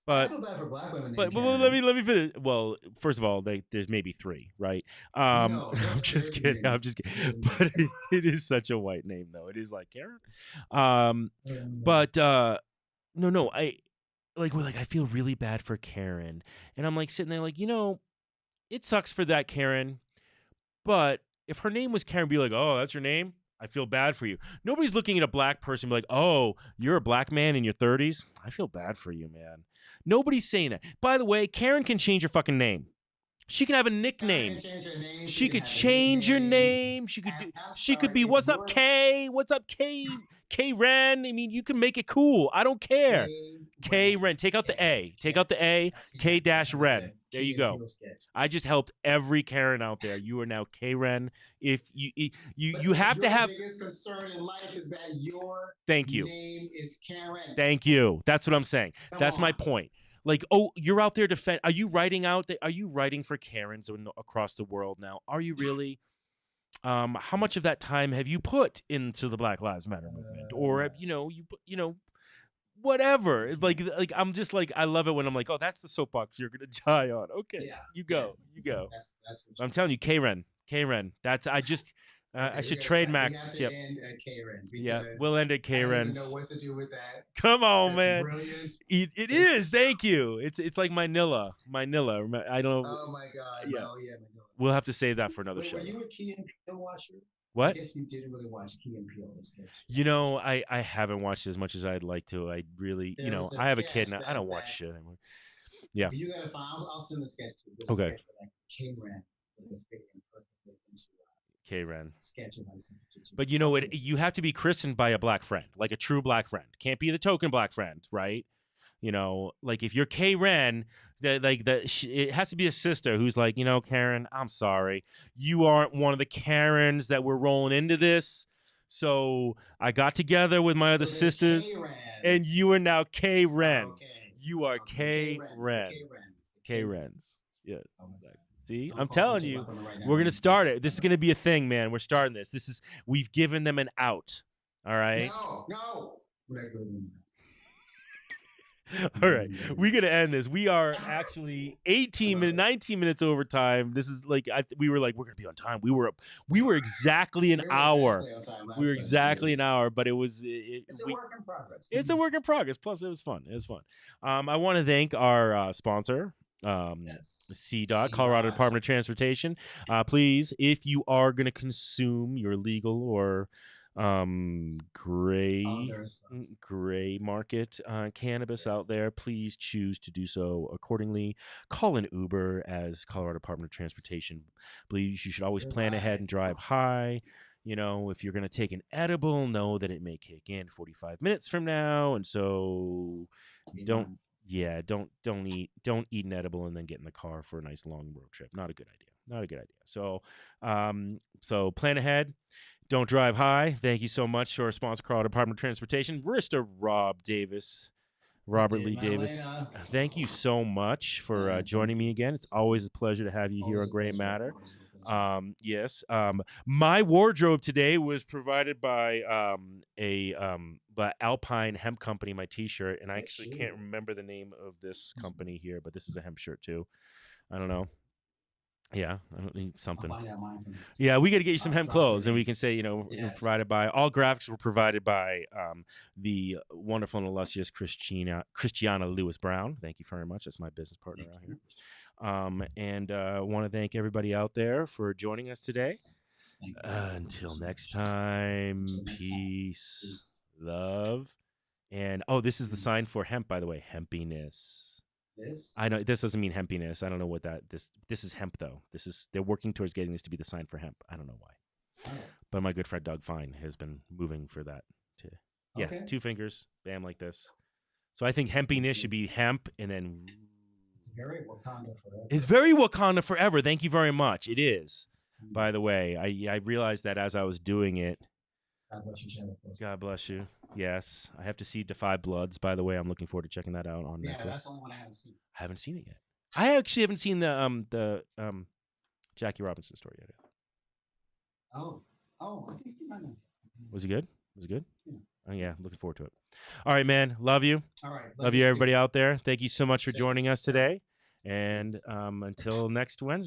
But I feel bad for black women. But let me finish. Well, first of all, there's maybe 3, right? No, I'm just kidding. But it is such a white name, though. It is like Karen. But no, I feel really bad for Karen, and I'm like sitting there like, it sucks for that Karen, but if her name was Karen, be like, oh, that's your name? I feel bad for you. Nobody's looking at a black person and be like, oh, you're a black man in your 30s? I feel bad for you, man. Nobody's saying that. By the way, Karen can change her fucking name. She can have a nickname. She could change her name. She could be, what's up, K? What's up, K? K-Ren. I mean, you can make it cool. I don't care. K-Ren. Take out the A. Take out the A. K-Ren. There you go. I just helped every Karen out there. You are now K-Ren. If you have to have. Your biggest concern in life is that your name is Karen. Thank you. That's what I'm saying. That's my point. Like, oh, you're out there Are you writing for Karens across the world now? Are you really? How much of that time have you put into the Black Lives Matter movement, or have whatever? Like I'm just like, I love it when I'm like, oh, that's the soapbox you're gonna die on. Okay, you go. That's I'm telling you, K-Ren. That's I should trademark. We have to end at K-Ren. Yeah, we'll end at K-Ren. I don't even know what to do with that. Come on, man. Brilliant. It is. Thank you. It's like Manila. I don't know. Oh my God. Yeah. Oh yeah, Manila. We'll have to save that for another show. Were you a Key and Peele watcher? What? I guess you didn't really watch Key and Peele. I haven't watched it as much as I'd like to. I really, I have a kid and I don't watch shit anymore. Yeah. You gotta find. I'll send the sketch to you. Okay. K-Ren would fit in perfectly into K-Ren. Sketch of But you have to be christened by a black friend, like a true black friend. Can't be the token black friend, right? You know, like if you're Karen, it has to be a sister who's like, you know, Karen, I'm sorry, you aren't one of the Karens that we're rolling into this. So I got together with my other So there's sisters, and K-Rans. you are now Karen. Okay. You are Okay, K-Rans. The Karen. K-Rans. The Karens. K-Rans. Yeah. Oh, my Exactly. God. See, Don't I'm call telling Butcher you, Weapon right now. we're gonna start it. This is gonna be a thing, man. We're starting this. We've given them an out. All right. No. We're not giving them All right. that. We're gonna end this. We are actually 19 minutes over time. This is like we were like, we're gonna be on time. We were exactly an We were hour. exactly on time last We were time. exactly Yeah. an hour, but It's a work in progress. it's a work in progress. Plus, it was fun. I want to thank our sponsor, Yes. CDOT, Colorado Department of Transportation. Please, if you are going to consume your legal or gray market cannabis out there, please choose to do so accordingly. Call an Uber as Colorado Department of Transportation. Please, you should always plan ahead and drive high. You know, if you're going to take an edible, know that it may kick in 45 minutes from now, and so don't eat an edible and then get in the car for a nice long road trip. Not a good idea. So plan ahead. Don't drive high. Thank you so much to our sponsor, Colorado Department of Transportation, Mr. Robert Lee Davis. Thank you so much for joining me again. It's always a pleasure to have you here on Gray Matter. Yes. My wardrobe today was provided by the Alpine Hemp Company, my t-shirt, and I actually can't remember the name of this company here, but this is a hemp shirt too. I don't know. Yeah, I don't need something. Yeah, we got to get you some hemp clothes, and we can say, provided by, all graphics were provided by the wonderful and illustrious Christiana Lewis Brown. Thank you very much. That's my business partner out here. And I want to thank everybody out there for joining us today. Until next time, peace, love, and this is the sign for hemp, by the way, hempiness. I know this doesn't mean hempiness. I don't know what this is hemp though. They're working towards getting this to be the sign for hemp. I don't know why. But my good friend Doug Fine has been moving for that too. Yeah, okay. 2 fingers, bam, like this. So I think hempiness should be hemp, and then it's very Wakanda forever. It's very Wakanda forever. Thank you very much. It is. By the way, I realized that as I was doing it. God bless you, Channel. God bless you. Yes, I have to see Defy Bloods. By the way, I'm looking forward to checking that out on Netflix. Yeah, that's the only one I haven't seen. I haven't seen it yet. I actually haven't seen the Jackie Robinson story yet. Oh, I think you might know. Was it good? Yeah. Oh yeah, looking forward to it. All right, man. Love you. All right. Love you, everybody out there. Thank you so much for joining us today. And until next Wednesday.